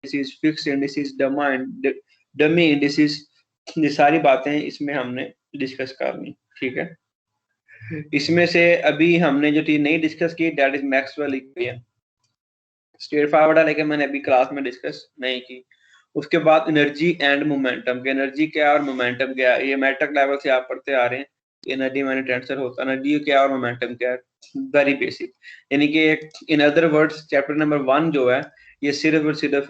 Indices, fixed indices, dummy indices, ये सारी बातें इसमें हमने डिस्कस करनी, ठीक है। इसमें से अभी हमने जो चीज नहीं डिस्कस की that is Maxwell equation, straight forward है, लेकिन मैंने अभी क्लास में डिस्कस नहीं की। उसके बाद एनर्जी एंड मोमेंटम, एनर्जी क्या और मोमेंटम क्या है, ये मैट्रिक लेवल से आप पढ़ते आ रहे हैं। एनर्जी माने टेंसर होता है, एनर्जी क्या और मोमेंटम क्या है, वेरी बेसिक। यानी कि in other words chapter number 1 जो है ये सिर्फ और सिर्फ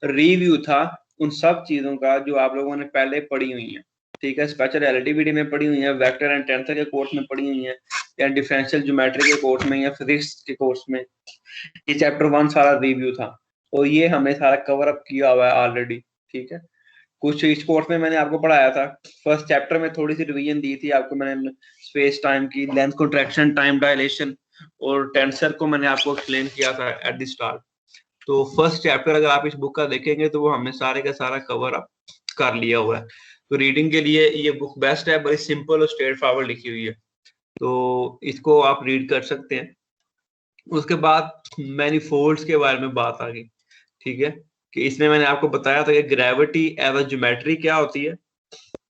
रिव्यू था उन सब चीजों का जो आप लोगों ने पहले पढ़ी हुई है, ठीक है। स्पेशल रिलेटिविटी में पढ़ी हुई है, वेक्टर एंड टेंसर के कोर्स में पढ़ी हुई है, या डिफरेंशियल ज्योमेट्री के कोर्स में, या फिजिक्स के कोर्स में। ये चैप्टर 1 सारा रिव्यू था, और ये हमने सारा कवर अप किया हुआ है ऑलरेडी, ठीक है। कुछ इस कोर्स में मैंने आपको पढ़ाया था, फर्स्ट चैप्टर में थोड़ी सी रिवीजन दी थी आपको मैंने, स्पेस टाइम की, लेंथ कॉन्ट्रैक्शन, टाइम डायलेशन और टेंसर को मैंने आपको एक्सप्लेन किया था एट द स्टार्ट। तो फर्स्ट चैप्टर अगर आप इस बुक का देखेंगे तो वो हमने सारे का सारा कवर अप कर लिया हुआ है। तो रीडिंग के लिए ये बुक बेस्ट है, बड़ी सिंपल और स्ट्रेट फॉरवर्ड लिखी हुई है, तो इसको आप रीड कर सकते हैं। उसके बाद मैनीफोल्ड्स के बारे में बात आ गई, ठीक है, कि इसमें मैंने आपको बताया था कि ग्रेविटी एज अ ज्योमेट्री क्या होती है,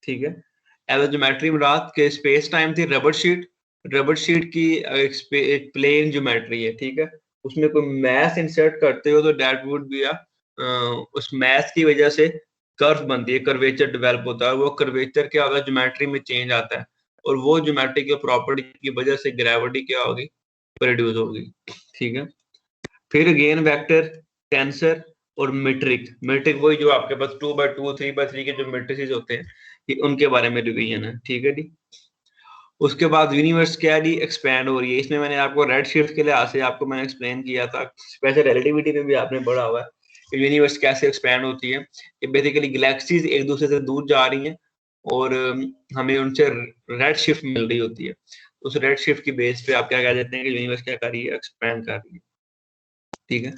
ठीक है। एज अ ज्योमेट्री मुराद के स्पेस टाइम थी रबर शीट, रबर शीट की एक प्लेन ज्योमेट्री है, ठीक है। उसमें कोई मैथ इंसर्ट करते हो तो दैट वुड बी उस मैथ की वजह से कर्व बनती है, कर्वेचर डेवलप होता है, वो कर्वेचर क्या होगा ज्योमेट्री में चेंज आता है, और वो ज्योमेट्री की प्रॉपर्टी की वजह से ग्रेविटी क्या होगी, प्रोड्यूस होगी, ठीक है। फिर अगेन वेक्टर, टेंसर और मीट्रिक, मीट्रिक वही जो आपके पास 2x2 3x3 के जो मैट्रिसेस होते हैं, ये उनके बारे में रिवीजन है, ठीक है जी। उसके बाद यूनिवर्स क्या है जी, एक्सपैंड हो रही है। इसमें मैंने आपको रेड शिफ्ट के लिहाज से आपको मैंने एक्सप्लेन किया था, स्पेशल रिलेटिविटी में भी आपने पढ़ा हुआ है कि यूनिवर्स कैसे एक्सपैंड होती है। कि बेसिकली गैलेक्सीज एक दूसरे से दूर जा रही हैं और हमें उनसे रेड शिफ्ट मिल रही होती है। उस रेड शिफ्ट की बेस पे आप क्या कह देते हैं कि यूनिवर्स क्या कर रही है, एक्सपैंड कर रही है, ठीक है।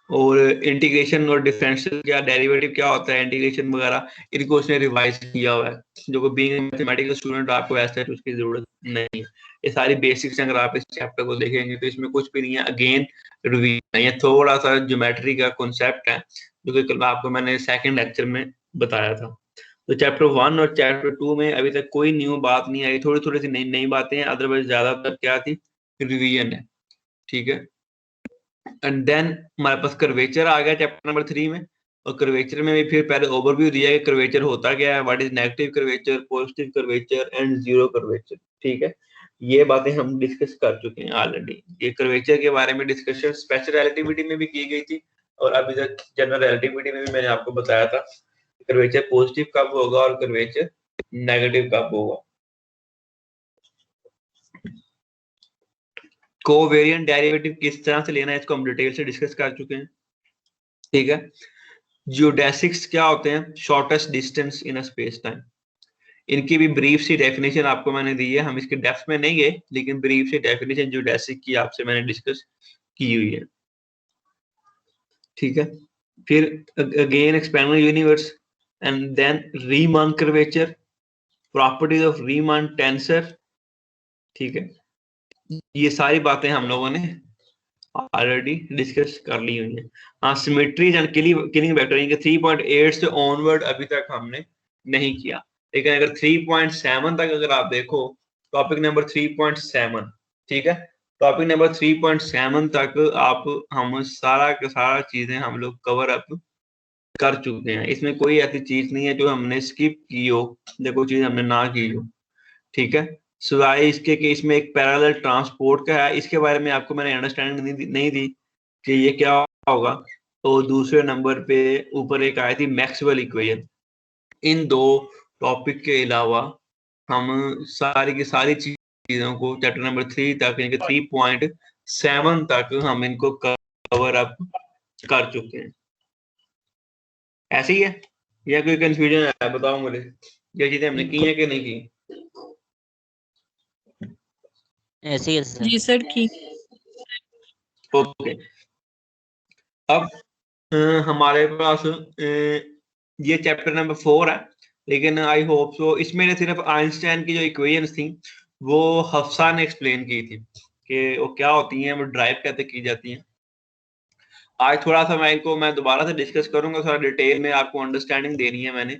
और इंटीग्रेशन और डिफरेंशियल क्या, डेरिवेटिव क्या होता है, इंटीग्रेशन वगैरह, इनको उसने रिवाइज किया हुआ है। जो बीइंग मैथमेटिकल स्टूडेंट आपको ऐसा है उसकी जरूरत नहीं है। ये सारी बेसिक्स अगर आप इस चैप्टर को देखेंगे तो इसमें कुछ भी नहीं है, अगेन रिवीजन, ये थोड़ा सा ज्योमेट्री का कॉन्सेप्ट है जो कि कल आपको मैंने सेकंड लेक्चर में बताया था। तो चैप्टर 1 और चैप्टर 2 में अभी तक कोई न्यू बात नहीं आई, थोड़ी थोड़ी सी नई नई बातें हैं, अदरवाइज ज्यादातर क्या थी, रिवीजन है, ठीक है। एंड देन हमारे पास कर्वेचर आ गया चैप्टर नंबर 3 में, और कर्वेचर में भी फिर पहले ओवरव्यू दिया है कि कर्वेचर होता क्या है, what is negative curvature, positive curvature and zero curvature, ठीक है। ये बातें हम डिस्कस कर चुके हैं ऑलरेडी। ये कर्वेचर के बारे में डिस्कशन स्पेशल रिलेटिविटी में भी की गई थी, और अभी तक जनरल रिलेटिविटी में भी मैंने आपको बताया था कर्वेचर पॉजिटिव कब होगा और कर्वेचर नेगेटिव कब होगा। कोवेरिएंट डेरिवेटिव किस तरह से लेना है इसको हम डिटेल से डिस्कस कर चुके हैं, ठीक है। जियोडेसिक्स क्या होते हैं, shortest distance in a space time, इनकी भी ब्रीफ सी डेफिनेशन आपको मैंने दी है, हम इसके डेप्थ में नहीं गए, लेकिन ब्रीफ सी डेफिनेशन जियोडेसिक की आपसे मैंने डिस्कस की हुई है, ठीक है। फिर again expanding universe and then Riemann curvature, properties of Riemann tensor, ठीक है। ये सारी बातें हम लोगों ने ऑलरेडी डिस्कस कर ली हुई है। हाँ, सिमेट्रीज एंड किलिंग वेक्टर इनके 3.8 से ऑनवर्ड अभी तक हमने नहीं किया, लेकिन अगर 3.7 तक अगर आप देखो, टॉपिक नंबर 3.7, ठीक है, टॉपिक नंबर 3.7 तक आप हम सारा का सारा चीजें हम लोग कवर अप कर चुके हैं। इसमें कोई ऐसी चीज नहीं है जो हमने स्किप की हो, देखो चीज हमने ना की हो, ठीक है। सिवाय इसके कि इसमें एक पैरेलल ट्रांसपोर्ट का है, इसके बारे में आपको मैंने अंडरस्टैंडिंग नहीं दी कि ये क्या होगा। तो दूसरे नंबर पे ऊपर एक आई थी मैक्सवेल इक्वेशन। इन दो टॉपिक के अलावा हम सारी की सारी चीजों को चैप्टर नंबर 3 तक, यानी 3.7 तक हम इनको कवर अप कर चुके हैं। ऐसे ही है या कोई कंफ्यूजन है, बताओ मुझे, ये चीजें हमने की है कि नहीं की? ऐसे ही है सर। जी सर की। ओके, अब हमारे पास ये चैप्टर नंबर 4 है, लेकिन आई होप सो इसमें सिर्फ आइंस्टाइन की जो इक्वेशंस थी वो हफ्सा ने एक्सप्लेन की थी कि वो क्या होती हैं, वो ड्राइव कैसे की जाती हैं। आज थोड़ा सा मैं दोबारा से डिस्कस करूंगा, थोड़ा डिटेल में आपको अंडरस्टैंडिंग देनी है मैंने।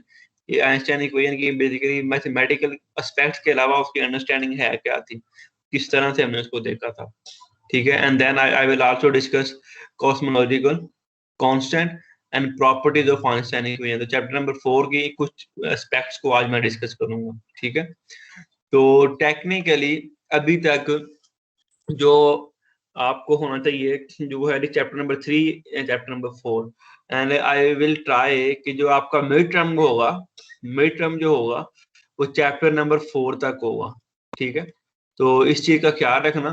ये आइंस्टाइन इक्वेशन की बेसिकली मैथमेटिकल एस्पेक्ट्स के अलावा उसकी अंडरस्टैंडिंग है क्या थी, किस तरह से हमने उसको देखा था, ठीक है। And then I will also discuss cosmological constant and properties of Einstein equation. तो चैप्टर नंबर 4 की कुछ एस्पेक्ट्स को आज मैं डिस्कस करूंगा, ठीक है। तो टेक्निकली अभी तक जो आपको होना चाहिए जो है chapter number 3 chapter number 4, and I will try कि जो आपका मिड टर्म होगा, मिड टर्म जो होगा वो चैप्टर नंबर 4 तक होगा, ठीक है। तो इस चीज का ख्याल रखना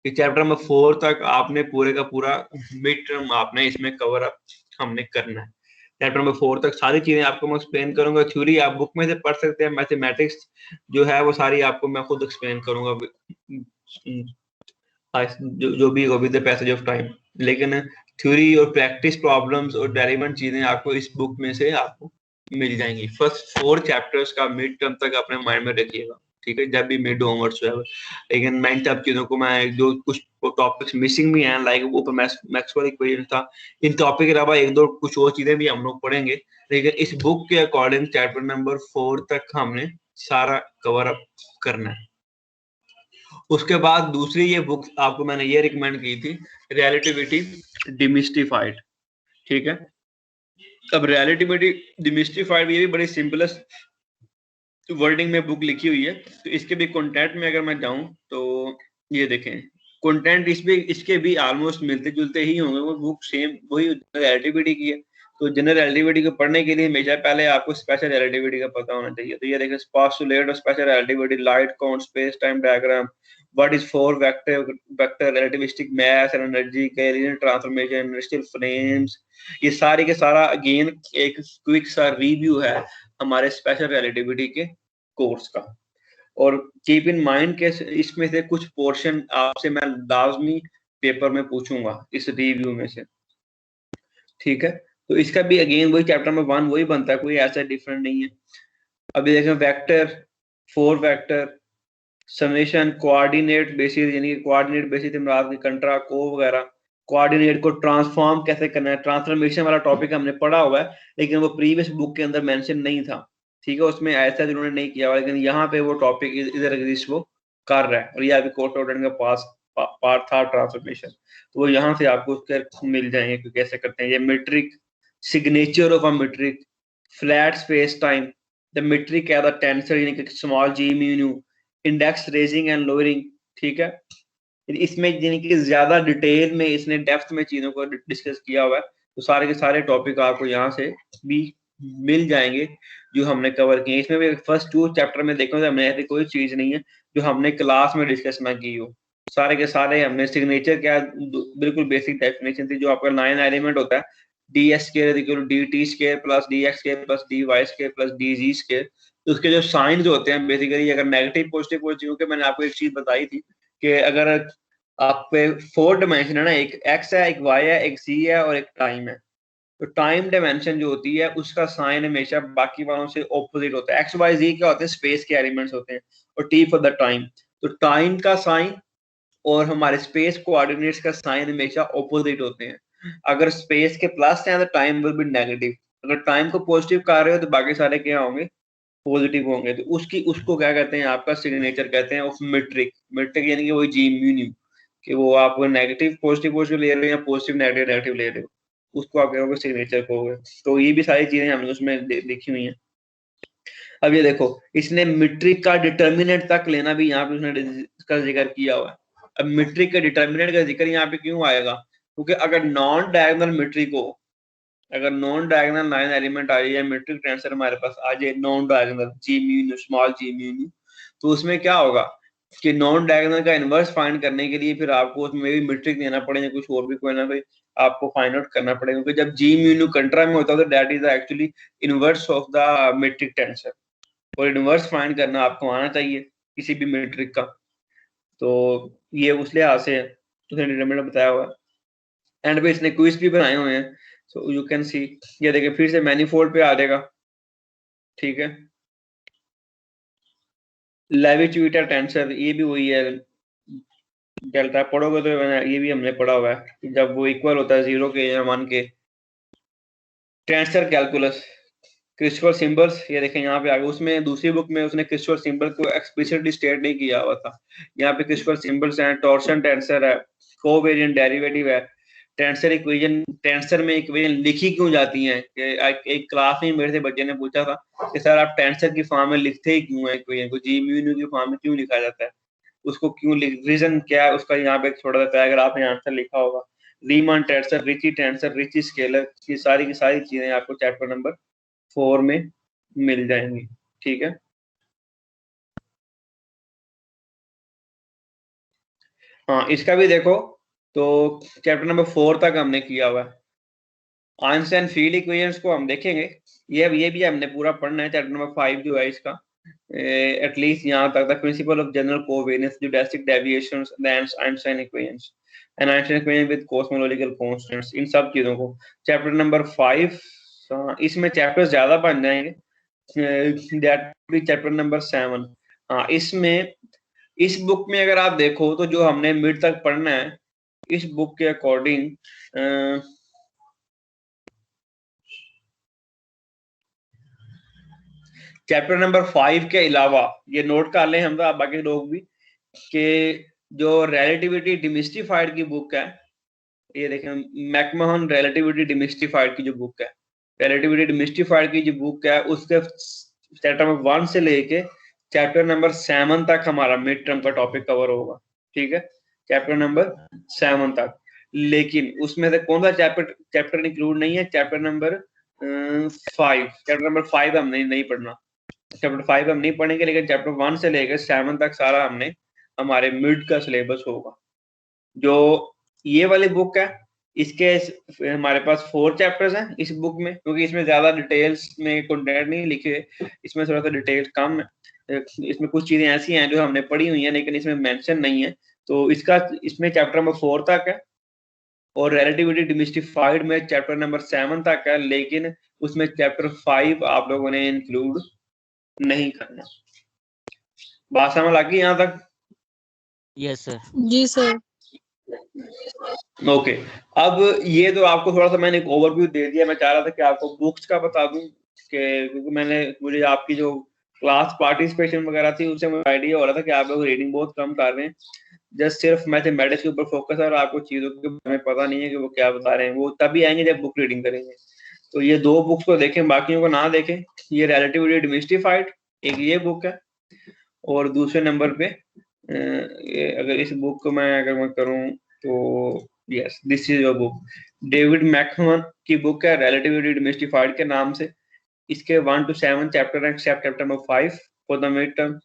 कि चैप्टर नंबर 4 तक आपने पूरे का पूरा मिड टर्म आपने इसमें कवर अप हमने करना है। चैप्टर नंबर 4 तक सारी चीजें आपको मैं एक्सप्लेन करूंगा। थ्योरी आप बुक में से पढ़ सकते हैं, मैथमेटिक्स जो है वो सारी आपको मैं खुद एक्सप्लेन करूंगा जो भी with the passage of time. लेकिन थ्योरी और प्रैक्टिस प्रॉब्लम्स और डेरिवेंट चीजें आपको इस बुक में से आपको मिल जाएंगी। फर्स्ट 4 चैप्टर्स का मिड टर्म तक अपने माइंड में रखिएगा, ठीक है, जब भी मिड होमवर्क है। लेकिन मैं इन सब चीजों को मैं जो कुछ टॉपिक्स मिसिंग भी हैं, लाइक ऊपर मैक्सवेल इक्वेशन था, इन टॉपिक के अलावा एक दो कुछ और चीजें भी हम लोग पढ़ेंगे। लेकिन इस बुक के अकॉर्डिंग चैप्टर नंबर 4 तक हमने सारा कवर अप करना है। उसके बाद दूसरी ये बुक आपको मैंने ये रिकमेंड की थी, रियलिटिविटी डिमिस्टिफाइड, ठीक है। अब रियलिटिविटी डिमिस्टिफाइड ये भी बड़ी सिंपलेस्ट वर्डिंग में बुक लिखी हुई है। तो इसके भी कंटेंट में अगर मैं जाऊं तो ये देखें, कंटेंट इसके भी ऑलमोस्ट मिलते जुलते ही होंगे, वो बुक सेम वही रिलेटिविटी की है। तो जनरल रिलेटिविटी को पढ़ने के लिए हमेशा पहले आपको स्पेशल रिलेटिविटी का पता होना चाहिए। तो ये देखें, postulate of special relativity, light cone, space time diagram, what is four vector relativistic mass and energy, carrier transformation, still frames, ये सारे के सारा अगेन एक क्विक सा रिव्यू है हमारे स्पेशल रिलेटिविटी के कोर्स का। और कीप इन माइंड के इसमें से कुछ पोर्शन आपसे मैं लाजमी पेपर में पूछूंगा इस रिव्यू में से, ठीक है। तो इसका भी अगेन वही चैप्टर नंबर 1 वही बनता है, कोई ऐसा डिफरेंट नहीं है। अभी देखें, vector, 4 vector, summation, coordinate basis, यानी कोऑर्डिनेट बेसिस इमराद की कंट्रा को वगैरह, कोऑर्डिनेट को ट्रांसफॉर्म कैसे करना है, ट्रांसफॉर्मेशन वाला टॉपिक हमने पढ़ा हुआ है, लेकिन वो प्रीवियस बुक के अंदर मेंशन नहीं था, ठीक है, उसमें ऐसा उन्होंने नहीं किया हुआ, लेकिन यहाँ पे वो टॉपिक इधर एग्जिस्ट वो कर रहा है। और ये अभी कोर्स स्टूडेंट का पार्ट था ट्रांसफॉर्मेशन, तो वो यहाँ से आपको उसके मिल जाएंगे कि कैसे करते हैं। ये metric, signature of a metric, flat space time, the metric है द टेंसर यानी कि small G mu, index raising and lowering, ठीक है। इसमें यानी कि ज्यादा डिटेल में इसने डेप्थ में चीजों को डिस्कस किया हुआ है। तो सारे के सारे टॉपिक आपको यहाँ से भी मिल जाएंगे जो हमने कवर किए। इसमें भी फर्स्ट 2 चैप्टर में देखो तो हमने ऐसी कोई चीज नहीं है जो हमने क्लास में डिस्कस ना की हो। सारे के सारे हमने सिग्नेचर क्या बिल्कुल बेसिक डेफिनेशन थी, जो आपका 9 एलिमेंट होता है, D S square equal D T square plus D X square plus D Y square plus D G square. तो उसके जो साइंस होते हैं बेसिकली, अगर नेगेटिव पॉजिटिव पॉजिटिव, क्योंकि मैंने आपको एक चीज बताई थी कि अगर आप पे 4 डायमेंशन है ना, एक एक्स है, एक वाई है, एक सी है और एक टाइम है। तो टाइम डायमेंशन जो होती है उसका साइन हमेशा बाकी वालों से ऑपोजिट होता है। एक्स वाई जी क्या होते हैं, स्पेस के एलिमेंट्स होते हैं, और टी फॉर द टाइम। तो टाइम का साइन और हमारे स्पेस कोऑर्डिनेट्स का साइन हमेशा ऑपोजिट होते हैं। अगर स्पेस के प्लस है तो टाइम विल बी नेगेटिव, अगर टाइम को पॉजिटिव कर रहे हो तो बाकी सारे क्या होंगे, पॉजिटिव होंगे। तो उसको क्या कहते हैं, आपका सिग्नेचर कहते हैं ऑफ मीट्रिक। मीट्रिक यानी कि वही जी म्यू, कि वो आप नेगेटिव पॉजिटिव पॉजिटिव ले रहे हो या पॉजिटिव नेगेटिव नेगेटिव ले रहे हो, उसको आप कहोगे सिग्नेचर कहोगे। तो ये भी सारी चीजें हमने उसमें लिखी हुई हैं। अब ये देखो, इसने मीट्रिक का डिटर्मिनेंट तक लेना भी यहाँ पे उसने इसका जिक्र किया हुआ है। अब मीट्रिक के डिटर्मिनेंट का जिक्र यहाँ पे क्यों आएगा, क्योंकि अगर नॉन डायगोनल मीट्रिक हो, अगर नॉन डायगोनल 9 एलिमेंट आ जाए, मीट्रिक टेंसर हमारे पास आ जाए non diagonal G mu small G mu, तो उसमें क्या होगा कि नॉन डायगोनल का इनवर्स फाइंड करने के लिए फिर आपको उसमें भी मीट्रिक देना पड़ेगा, कुछ और भी कोई ना कोई आपको फाइंड आउट करना पड़ेगा, क्योंकि जब जी म्यू कंट्रा में होता है तो that is actually inverse of the metric tensor, और इनवर्स फाइंड करना आपको आना चाहिए किसी भी मीट्रिक का। तो ये उस लिहाज से उसने डिटरमिनेंट बताया हुआ है। एंड पे इसने क्विज भी बनाए हुए हैं, सो यू कैन सी। ये देखिए फिर से मैनीफोल्ड पे आ जाएगा, ठीक है। लेविट्यूटर टेंसर ये भी वही है, डेल्टा पढ़ोगे तो ये भी हमने पढ़ा हुआ है कि जब वो इक्वल होता है 0 के या 1 के। टेंसर कैलकुलस, क्रिस्टोफर सिंबल्स, ये देखें यहाँ पे आगे, उसमें दूसरी बुक में उसने क्रिस्टोफर सिंबल को एक्सप्लिसिटली स्टेट नहीं किया हुआ था। यहाँ पे क्रिस्टोफर सिंबल्स हैं, टॉर्शन टेंसर है, कोवेरिएंट डेरिवेटिव है, टेंसर इक्वेशन, टेंसर में इक्वेशन लिखी क्यों जाती हैं कि एक क्लास में मेरे से बच्चे ने पूछा था कि सर आप टेंसर की फॉर्म में लिखते ही क्यों है इक्वेशन को, जी म्यू की फॉर्म में क्यों लिखा जाता है, उसको क्यों रीजन क्या है उसका, यहाँ पे एक छोटा सा पैराग्राफ में आंसर लिखा होगा। रीमान टेंसर, रिची स्केलर, ये सारी की सारी चीजें आपको चैप्टर नंबर 4 में मिल जाएंगी। ठीक है, हाँ इसका भी देखो, तो चैप्टर नंबर 4 तक हमने किया हुआ है। आइंस्टाइन फील्ड इक्वेशंस को हम देखेंगे, ये भी हमने पूरा पढ़ना है। चैप्टर नंबर 5 जो है इसका, एटलीस्ट यहाँ तक the principle of general covariance, geodesic deviations, the Einstein equations and Einstein equation with cosmological constants, इन सब चीजों को। चैप्टर नंबर 5, इसमें चैप्टर्स ज्यादा बन जाएंगे, दैट बी चैप्टर नंबर 7। हाँ इसमें, इस बुक में अगर आप देखो तो जो हमने मिड तक पढ़ना है, इस बुक के अकॉर्डिंग चैप्टर नंबर 5 के अलावा, ये नोट कर लें हम तो, आप बाकी लोग भी, कि जो रिलेटिविटी डिमिस्टिफाइड की बुक है, ये देखें मैकमोहन रिलेटिविटी डिमिस्टिफाइड की जो बुक है, रिलेटिविटी डिमिस्टिफाइड की जो बुक है, उसके चैप्टर नंबर 1 से लेके चैप्टर नंबर 7 तक हमारा मिड टर्म का टॉपिक कवर होगा। ठीक है, चैप्टर नंबर 7 तक। लेकिन उसमें से कौन सा चैप्टर चैप्टर इंक्लूड नहीं है, चैप्टर नंबर 5, चैप्टर नंबर 5 हम नहीं पढ़ना, चैप्टर 5 हम नहीं पढ़ेंगे, लेकिन चैप्टर 1 से लेकर 7 तक सारा हमने हमारे मिड का सिलेबस होगा। जो ये वाली बुक है, इसके हमारे पास 4 चैप्टर्स हैं इस बुक में, क्योंकि इसमें ज्यादा डिटेल्स में कंटेंट नहीं लिखे, इसमें थोड़ा सा डिटेल्स कम है। इसमें कुछ चीजें ऐसी हैं जो हमने पढ़ी हुई हैं लेकिन इसमें मेंशन नहीं है, तो इसका इसमें चैप्टर नंबर 4 तक है, और रिलेटिविटी डिमिस्टिफाइड में चैप्टर नंबर 7 तक है, लेकिन उसमें चैप्टर 5 आप लोगों ने इंक्लूड नहीं करना। बात समझ आ गई यहाँ तक? Yes sir. जी सर। ओके, अब ये तो आपको थोड़ा सा मैंने एक ओवरव्यू दे दिया, मैं चाह रहा था कि आपको बुक्स का बता दूं कि, क्योंकि मुझे आपकी जो क्लास पार्टिसिपेशन वगैरह थी उससे मुझे आइडिया हो रहा था कि आप लोग रीडिंग बहुत कम कर रहे हैं, जस्ट सिर्फ मैथमेटिक्स के ऊपर फोकस है और आपको चीजों के बारे में पता नहीं है कि वो क्या बता रहे हैं, वो तभी आएंगे जब बुक रीडिंग करेंगे। तो ये 2 बुक्स को देखें, बाकियों को ना देखें। ये रिलेटिविटी डिमिस्टिफाइड एक ये बुक है, और दूसरे नंबर पे ये अगर इस बुक को मैं करूं तो yes this is your book, David McMahon की बुक है रिलेटिविटी डिमिस्टिफाइड के नाम से। इसके 1 to 7 चैप्टर हैं, except chapter number 5 for the mid term.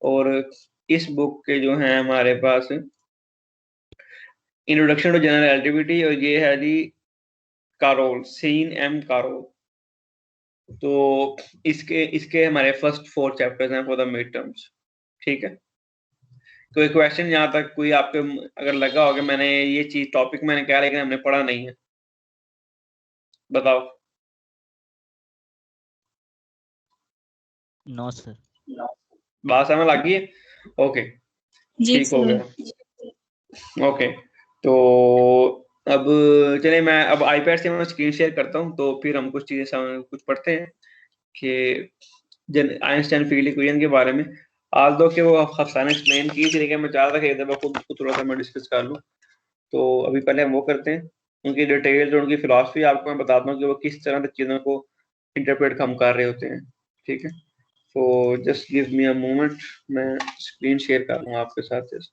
और इस बुक के जो है हमारे पास इंट्रोडक्शन टू जनरल रिलेटिविटी, और ये है जी कारोल, सीन एम कारोल। तो इसके इसके हमारे फर्स्ट 4 चैप्टर्स हैं फॉर द मिड टर्म्स। ठीक है, कोई क्वेश्चन यहाँ तक कोई आपके अगर लगा होगा मैंने ये चीज टॉपिक मैंने कहा लेकिन हमने पढ़ा नहीं है, बताओ। No sir. बात समझ लग गई है? ओके, जी ठीक हो सर। गया। ओके, तो अब चलिए मैं अब आईपैड से मैं स्क्रीन शेयर करता हूँ, तो फिर हम कुछ चीजें कुछ पढ़ते हैं कि आइंस्टाइन फील्ड इक्वेशन के बारे में। आज दो कि वो हफ्सा ने एक्सप्लेन की थी, लेकिन मैं चाह रहा था कि एक दफा खुद को थोड़ा सा मैं डिस्कस कर लूँ। तो अभी पहले हम वो करते हैं, उनकी डिटेल्स और उनकी फिलॉसफी आपको मैं बताता हूँ कि वो किस तरह से चीज़ों को इंटरप्रेट हम कर रहे होते हैं। ठीक है, तो just give me a moment, मैं स्क्रीन शेयर कर रहा हूँ आपके साथ just.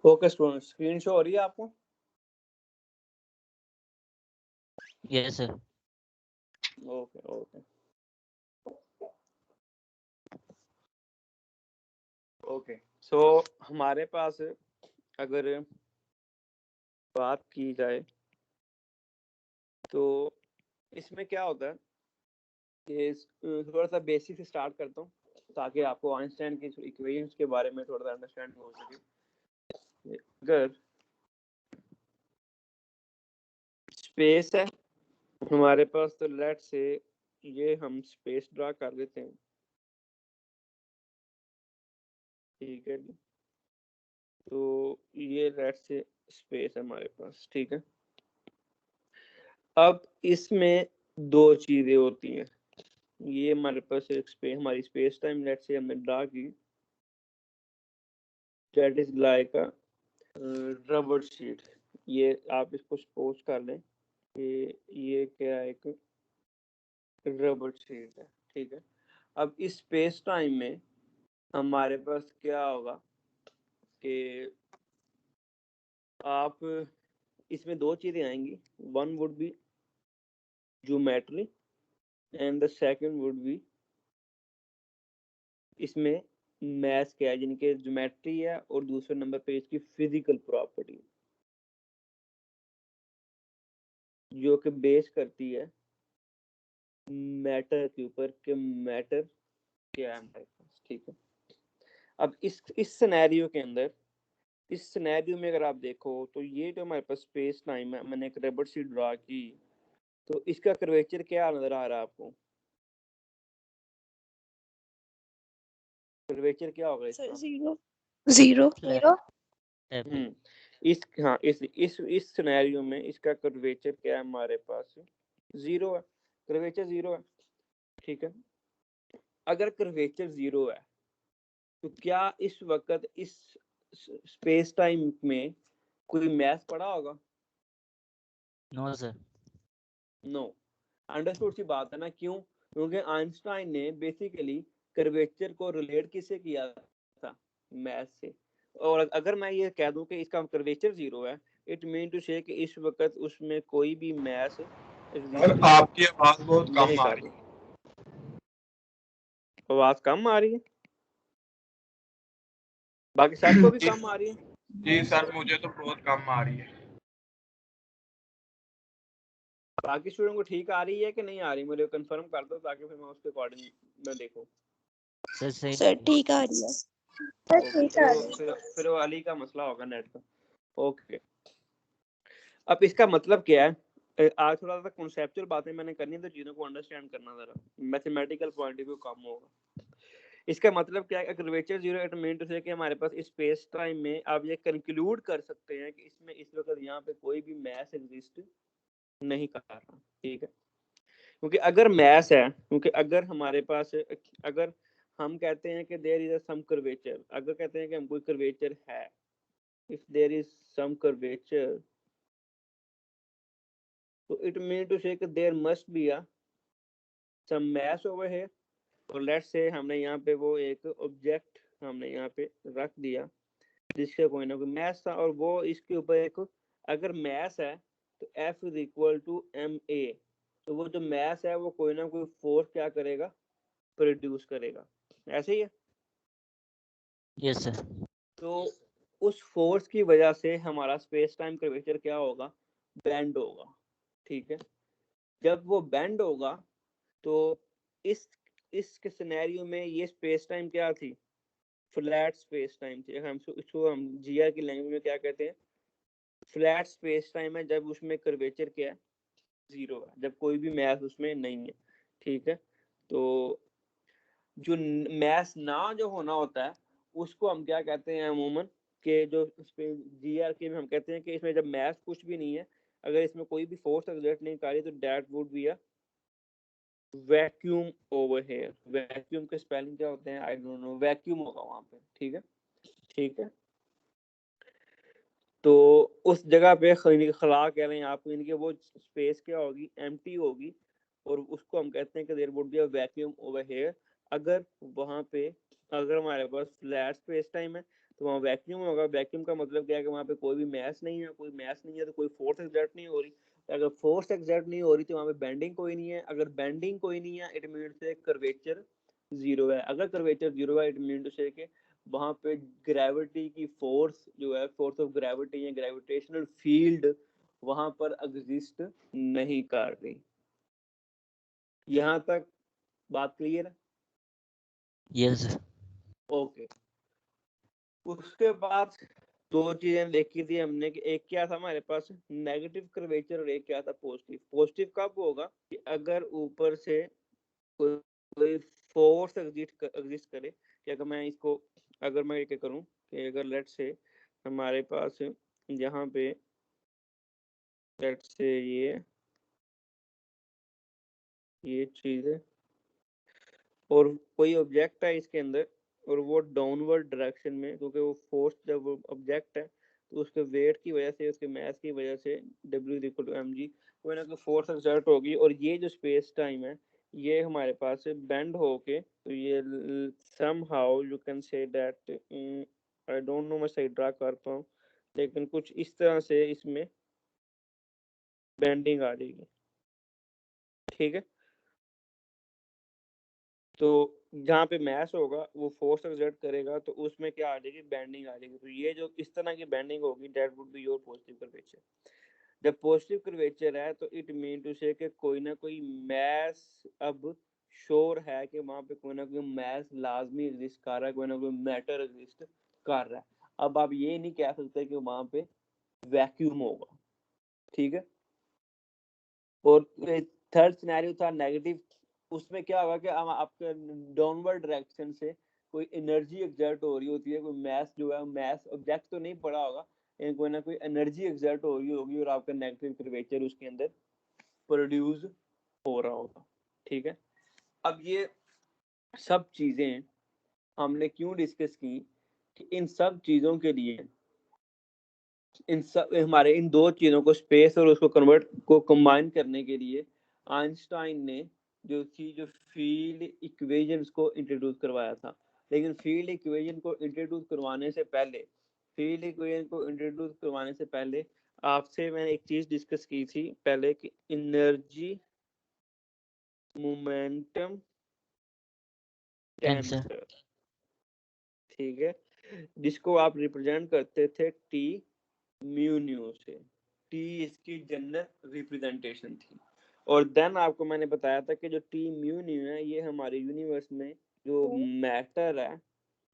Okay student, screen show हो रही है आपको? Yes sir. Okay okay okay. So हमारे पास अगर बात की जाए तो इसमें क्या होता है कि थोड़ा सा बेसिक से स्टार्ट करता हूँ ताकि आपको आइंस्टाइन की इक्वेशंस के बारे में थोड़ा सा अंडरस्टैंड हो सके। अगर स्पेस है हमारे पास तो लेट से ये हम स्पेस ड्रा कर लेते हैं, ठीक है जी। तो ये लेट से स्पेस है हमारे पास, ठीक है। अब इसमें दो चीजें होती हैं, ये हमारे पास एक स्पेस, हमारी स्पेस टाइम लेट से हमने ड्रा की, that is like a rubber sheet. ये आप इसको सपोज कर लें कि ये क्या है, एक रबर शीट है, ठीक है। अब इस स्पेस टाइम में हमारे पास क्या होगा कि आप इसमें दो चीजें आएंगी, one would be geometry and the second would be, इसमें मैथ्स क्या है, जिनके ज्योमेट्री है और दूसरे नंबर पे इसकी फिजिकल प्रॉपर्टी जो कि बेस करती है मैटर के ऊपर कि मैटर क्या है हमारे पास, ठीक है। अब इस सिनेरियो के अंदर, इस सिनेरियो में अगर आप देखो तो ये जो हमारे पास स्पेस टाइम है, मैंने एक रबर शीट ड्रा की, तो इसका कर्वेचर क्या नजर आ रहा है आपको? कर्वेचर क्या होगा इसका? Zero zero flat. इस सिनेरियो में इसका कर्वेचर क्या है हमारे पास? जीरो है, कर्वेचर जीरो है, ठीक है। अगर कर्वेचर जीरो है तो क्या इस वक्त इस स्पेस टाइम में कोई मैथ पढ़ा होगा? No sir. नो। अंडरस्टूड सी बात है ना, क्यों? क्योंकि आइंस्टाइन ने बेसिकली कर्वेचर को रिलेट किससे किया था? मैथ से। और अगर मैं ये कह दूं कि इसका कर्वेचर जीरो है, इट मीन टू से कि इस वक्त उसमें कोई भी मैथ और आपकी आवाज बहुत नहीं कम आ कर रही है। रहा। आवाज कम आ रही है? बाकी सबको भी कम आ रही है? जी सर, मुझे तो बहुत कम आ रही है। बाकी स्टूडेंट को ठीक आ रही है कि नहीं आ रही, मुझे कंफर्म कर दो ताकि फिर मैं उसके अकॉर्डिंग मैं देखूं। सर सही। सर ठीक आ रही है। ओके, फिर वो अली का मसला होगा नेट का। ओके, अब इसका मतलब क्या है? आज थोड़ा सा कॉन्सेप्चुअल बातें मैंने करनी है तो चीजों को अंडरस्टैंड करना जरा मैथमेटिकल पॉइंट ऑफ व्यू कम होगा। इसका मतलब क्या है? Curvature zero it mean to say कि हमारे पास स्पेस टाइम में आप ये कंक्लूड कर सकते हैं कि इसमें इस वक्त यहाँ पे कोई भी मैथ एग्जिस्ट नहीं कर रहा, ठीक है। क्योंकि अगर मैथ है, क्योंकि अगर हमारे पास, अगर हम कहते हैं कि there is a some curvature, अगर कहते हैं कि हम कोई कर्वेचर है, if there is some curvature, तो इट मीन टू से कि there must be a some math over here. और लेट्स से हमने यहाँ पे वो एक ऑब्जेक्ट हमने यहाँ पे रख दिया जिसका कोई ना कोई मैथ था, और वो इसके ऊपर एक, अगर मैथ है तो F is equal to ma, तो वो जो मैथ है वो कोई ना कोई फोर्स क्या करेगा? प्रोड्यूस करेगा, ऐसे ही है। Yes sir. तो उस फोर्स की वजह से हमारा स्पेस टाइम कर्वेचर क्या होगा? बेंड होगा, ठीक है। जब वो बेंड होगा तो इस इसके सिनेरियो में ये स्पेस टाइम क्या थी? फ्लैट स्पेस टाइम थी। हम इसको हम जीआर की लैंग्वेज में क्या कहते हैं? फ्लैट स्पेस टाइम है जब उसमें कर्वेचर क्या है? जीरो है, जब कोई भी मैथ उसमें नहीं है, ठीक है। तो जो मैथ ना जो होना होता है उसको हम क्या कहते हैं अमूमन, के जो जीआर के में हम कहते हैं कि इसमें जब मैथ कुछ भी नहीं है, अगर इसमें कोई भी फोर्स एक्सर्ट नहीं कर रही तो that would be a vacuum over here. Vacuum के स्पेलिंग क्या होते हैं? आई डोंट नो, वैक्यूम होगा वहां पे, ठीक है, ठीक है। तो उस जगह पे खला कह रहे हैं आप, इनके वो स्पेस क्या होगी? एम्प्टी होगी, और उसको हम कहते हैं कि there would be a vacuum over here. अगर वहां पे, अगर हमारे पास फ्लैट स्पेस टाइम है, तो वहाँ वैक्यूम होगा। वैक्यूम का मतलब क्या है कि वहाँ पे कोई भी मैस नहीं है, कोई मैस नहीं है तो कोई फोर्स एक्सर्ट नहीं हो रही। अगर फोर्स एक्सर्ट नहीं हो रही तो वहाँ पे बेंडिंग कोई नहीं है। अगर बेंडिंग कोई नहीं है इट मीन से कर्वेचर जीरो है। अगर कर्वेचर जीरो है इट मीन टू से कि वहाँ पे ग्रेविटी की फोर्स जो है, फोर्स ऑफ ग्रेविटी या ग्रेविटेशनल फील्ड वहाँ पर एग्जिस्ट नहीं कर रही। यहाँ तक बात क्लियर है? Yes, sir. ओके। उसके बाद दो चीजें देखी थी हमने कि एक क्या था हमारे पास नेगेटिव कर्वेचर और एक क्या था पॉजिटिव। पॉजिटिव कब होगा कि अगर ऊपर से कोई फोर्स एग्जिस्ट करे कि अगर मैं इसको, अगर मैं क्या करूं कि अगर लेट से हमारे पास यहाँ पे लेट से ये चीज है और कोई ऑब्जेक्ट है इसके अंदर और वो डाउनवर्ड डायरेक्शन में, क्योंकि वो फोर्स जब वो ऑब्जेक्ट है तो उसके वेट की वजह से, उसके मास की वजह से W=mg कोई ना कोई फोर्स एक्सर्ट होगी। और ये जो स्पेस टाइम है ये हमारे पास बेंड होके, तो ये somehow you can say that I don't know मैं सही ड्रा कर पाऊँ लेकिन कुछ इस तरह से इसमें बेंडिंग आ जाएगी। ठीक है, तो जहाँ पे मैस होगा वो फोर्स एक्सर्ट करेगा तो उसमें क्या आ जाएगी, बेंडिंग आ जाएगी। तो ये जो इस तरह की बेंडिंग होगी that would be your positive curvature. जब पॉजिटिव कर्वेचर है तो इट मीन टू से कि कोई ना कोई मैस अब श्योर है कि वहाँ पे कोई ना कोई मैस लाजमी एग्जिस्ट कर रहा है, कोई ना कोई मैटर एग्जिस्ट कर रहा है। अब आप ये नहीं कह सकते कि वहाँ पे वैक्यूम होगा। ठीक है, और थर्ड सिनेरियो था नेगेटिव। उसमें क्या होगा कि आपके डाउनवर्ड डायरेक्शन से कोई एनर्जी एक्सर्ट हो रही होती है, कोई मैस जो है, मैस ऑब्जेक्ट तो नहीं पड़ा होगा लेकिन कोई ना कोई एनर्जी एक्सर्ट हो रही होगी और आपका नेगेटिव कर्वेचर उसके अंदर प्रोड्यूस हो रहा होगा। ठीक है, अब ये सब चीजें हमने क्यों डिस्कस की कि इन सब चीजों के लिए इन सब हमारे इन दो चीजों को स्पेस और उसको कन्वर्ट को कंबाइन करने के लिए आइंस्टाइन ने जो फील्ड इक्वेशंस को इंट्रोड्यूस करवाया था। लेकिन फील्ड इक्वेशन को इंट्रोड्यूस करवाने से पहले आपसे मैंने एक चीज डिस्कस की थी पहले कि energy momentum Thanks, sir. Tensor. ठीक है, जिसको आप रिप्रेजेंट करते थे टी म्यू न्यू से। टी इसकी जनरल रिप्रेजेंटेशन थी। और देन आपको मैंने बताया था कि जो टी म्यू न्यू है ये हमारे यूनिवर्स में जो मैटर है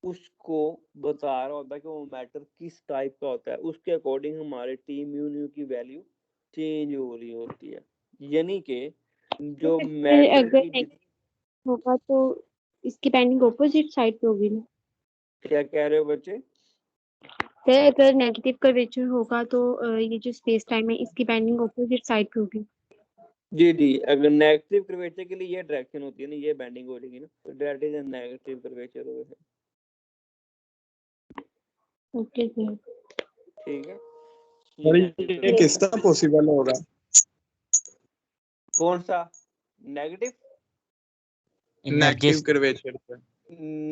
उसको बता रहा होता है कि वो मैटर किस टाइप का होता है। उसके अकॉर्डिंग हमारे टी म्यू न्यू की वैल्यू चेंज हो रही होती है। यानी कि जो फिर मैटर अगर की नेगेटिव होगा तो इसकी बेंडिंग ऑपोजिट साइड पे होगी ना? क्या कह रहे हो बच्चे? फिर अगर नेगेटिव कर्वेचर होगा तो ये जो स्पेस टाइम है इसकी बेंडिंग ऑपोजिट साइड पे होगी। जी जी, अगर नेगेटिव कर्वेचर के लिए ये डायरेक्शन होती है ना, ये बेंडिंग हो जाएगी ना, तो that is a negative curvature हो गया। Okay sir. ठीक है, और ये ये नेगेटिव कर्वेचर। किस तरह पॉसिबल होगा? कौन सा नेगेटिव? Negative Energies. कर्वेचर पे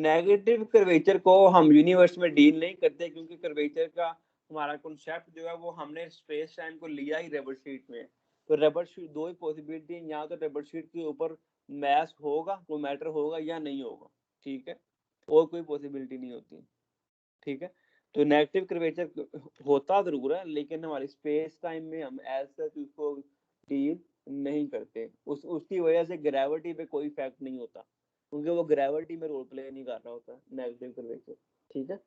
नेगेटिव कर्वेचर को हम यूनिवर्स में डील नहीं करते क्योंकि कर्वेचर का हमारा कॉन्सेप्ट जो है वो हमने स्पेस टाइम को लिया ही रबर शीट में। तो रबर शीट दो ही पॉसिबिलिटी है, यहाँ तो रबर शीट के ऊपर मैस होगा, कोई मैटर होगा या नहीं होगा। ठीक है, और कोई पॉसिबिलिटी नहीं होती। ठीक है, तो नेगेटिव कर्वेचर होता जरूर है लेकिन हमारी स्पेस टाइम में हम ऐसा उसको डील नहीं करते। उसकी वजह से ग्रेविटी पे कोई इफेक्ट नहीं होता क्योंकि वो ग्रेविटी में रोल प्ले नहीं कर रहा होता नेगेटिव कर्वेचर। ठीक है,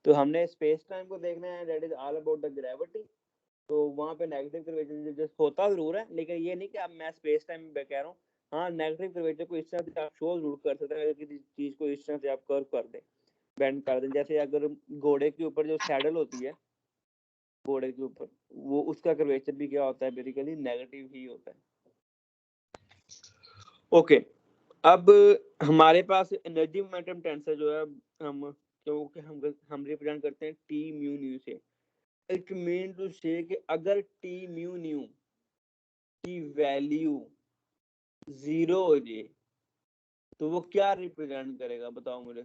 तो हमने स्पेस टाइम को देखना है, that is all about the gravity. तो वहाँ पे नेगेटिव कर्वेचर जस्ट होता जरूर है लेकिन ये नहीं कि अब मैं स्पेस टाइम में कह रहा हूँ। हाँ, नेगेटिव कर्वेचर को इस तरह से आप शो जरूर कर सकते हैं अगर किसी चीज को इस तरह से आप कर्व कर दें, बेंड कर दें। जैसे अगर घोड़े के ऊपर जो सैडल होती है, घोड़े के ऊपर वो उसका कर्वेचर भी क्या होता है, बेसिकली नेगेटिव ही होता है। ओके, अब हमारे पास एनर्जी मोमेंटम टेंसर जो है हम क्योंकि हम रिप्रेजेंट करते हैं टी म्यू न्यू से। इट मीन टू से कि अगर टी म्यू न्यू की वैल्यू 0 हो जाए तो वो क्या रिप्रेजेंट करेगा, बताओ मुझे।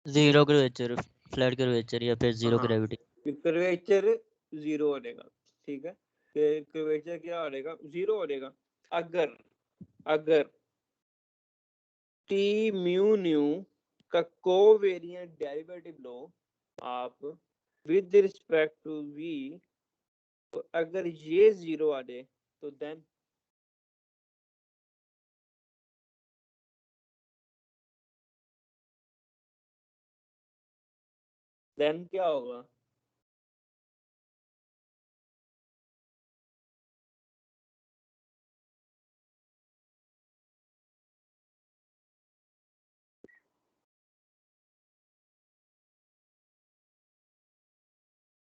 जीरो कर्वेचर, फ्लैट कर्वेचर या फिर जीरो हाँ, ग्रेविटी। कर्वेचर जीरो हो जाएगा, ठीक है। कर्वेचर क्या हो जाएगा, जीरो हो जाएगा अगर अगर टी म्यू न्यू का कोवेरिएंट डेरिवेटिव लो आप विद रिस्पेक्ट टू वी, तो अगर ये जीरो आ जाए तो देन क्या होगा,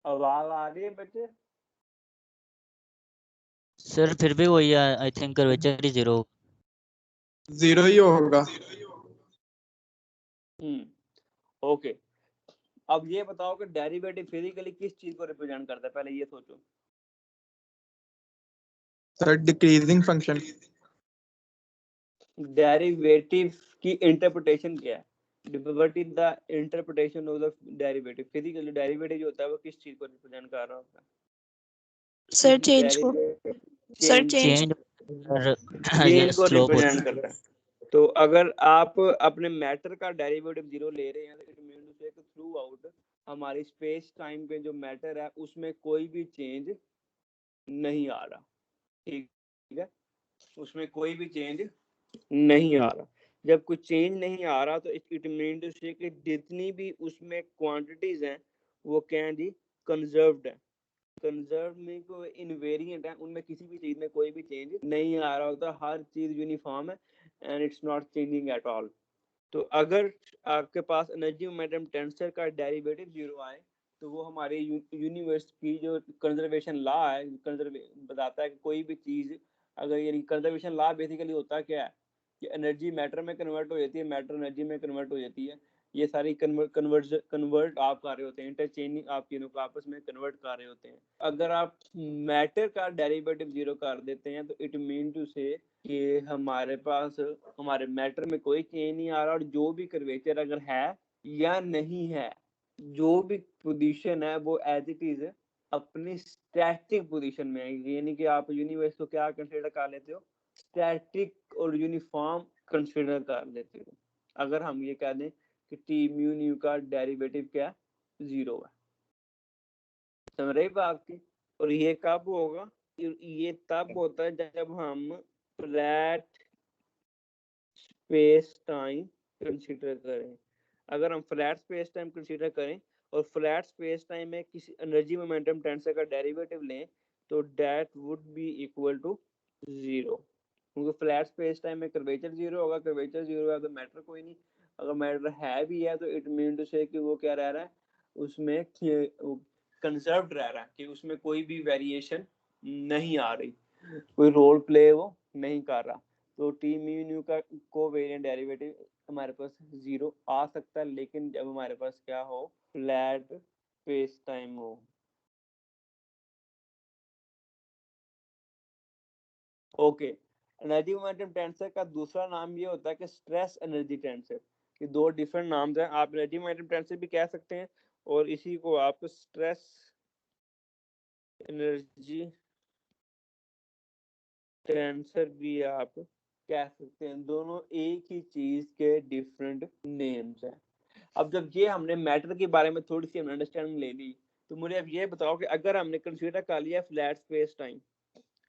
आवाज आ रही है बच्चे? सर फिर भी वही है, आई थिंक कर्वेचर ही जीरो। जीरो ही होगा। ओके, अब ये बताओ कि डेरिवेटिव फिजिकली किस चीज को रिप्रेजेंट करता है, पहले ये सोचो। Sir decreasing function. डेरिवेटिव की इंटरप्रिटेशन क्या है, what is the interpretation of the derivative, physically derivative जो होता है वो किस चीज को रिप्रेजेंट कर रहा होता है? सर चेंज को, सर चेंज चेंज और ये चेंज को स्लोप होता रिप्रेजेंट कर रहा है। तो अगर आप अपने मैटर का डेरिवेटिव जीरो ले रहे हैं तो इट मीन टू से थ्रू आउट हमारी स्पेस टाइम पे जो मैटर है उसमें कोई भी चेंज नहीं आ रहा, ठीक है, उसमें कोई भी चेंज नहीं आ रहा। जब कुछ चेंज नहीं आ रहा तो इट मीन टू से कि जितनी भी उसमें क्वांटिटीज हैं वो क्या है जी, कंजर्व्ड है। कंजर्व में कोई इनवेरिएंट है, उनमें किसी भी चीज में कोई भी चेंज नहीं आ रहा होता, हर चीज यूनिफॉर्म है and it's not changing at all. तो अगर आपके पास एनर्जी मोमेंटम टेंसर का डेरिवेटिव जीरो आए तो वो हमारे यूनिवर्स की जो कंजर्वेशन लॉ है, बताता है कि कोई भी चीज अगर, यानी कंजर्वेशन लॉ बेसिकली होता क्या है कि एनर्जी मैटर में कन्वर्ट हो जाती है, मैटर एनर्जी में कन्वर्ट हो जाती है, ये सारी कन्वर्ट आप कर रहे होते हैं, इंटरचेंजिंग आप तीनों को आपस में कन्वर्ट कर रहे होते हैं। अगर आप मैटर का डेरिवेटिव जीरो कर देते हैं तो इट मीन टू से कि हमारे पास हमारे मैटर में कोई चेंज नहीं आ रहा, और जो भी कर्वेचर अगर है या नहीं है, जो भी पोजीशन है वो एज इट इज अपनी स्टैटिक पोजीशन में है। यानी कि आप यूनिवर्स को क्या कंसीडर कर लेते हो, स्टैटिक और यूनिफॉर्म कंसीडर कर लेते हो। अगर हम ये कह दें कि टी म्यू न्यू का डेरिवेटिव क्या जीरो है, समझ रही बात की। और ये कब होगा, ये तब होता है जब हम फ्लैट स्पेस टाइम कंसीडर करें। अगर हम फ्लैट स्पेस टाइम कंसीडर करें और फ्लैट स्पेस टाइम में किसी एनर्जी मोमेंटम टेंसर का डेरिवेटिव लें तो that would be equal to zero, क्योंकि फ्लैट स्पेस टाइम में कर्वेचर जीरो होगा, कर्वेचर जीरो है तो मैटर कोई नहीं, अगर मैटर है भी है तो इट मीन टू से कि वो क्या रह रहा है, उसमें कंजर्व्ड रह रहा है, कि उसमें कोई भी वेरिएशन नहीं आ रही, कोई रोल प्ले वो नहीं कर रहा। तो टी म्यू न्यू का कोवेरिएंट डेरिवेटिव हमारे पास जीरो आ सकता है, लेकिन जब हमारे पास क्या हो, फ्लैट स्पेस टाइम हो। ओके, एनर्जी मोमेंटम टेंसर का दूसरा नाम ये होता है कि स्ट्रेस एनर्जी टेंसर। ये दो डिफरेंट नाम्स हैं, आप एनर्जी मोमेंटम टेंसर भी कह सकते हैं और इसी को आप स्ट्रेस एनर्जी टेंसर भी आप कह सकते हैं। दोनों एक ही चीज के डिफरेंट नेम्स हैं। अब जब ये हमने मैटर के बारे में थोड़ी सी हमने अंडरस्टैंडिंग ले ली, तो मुझे अब ये बताओ कि अगर हमने कंसीडर कर लिया फ्लैट स्पेस टाइम,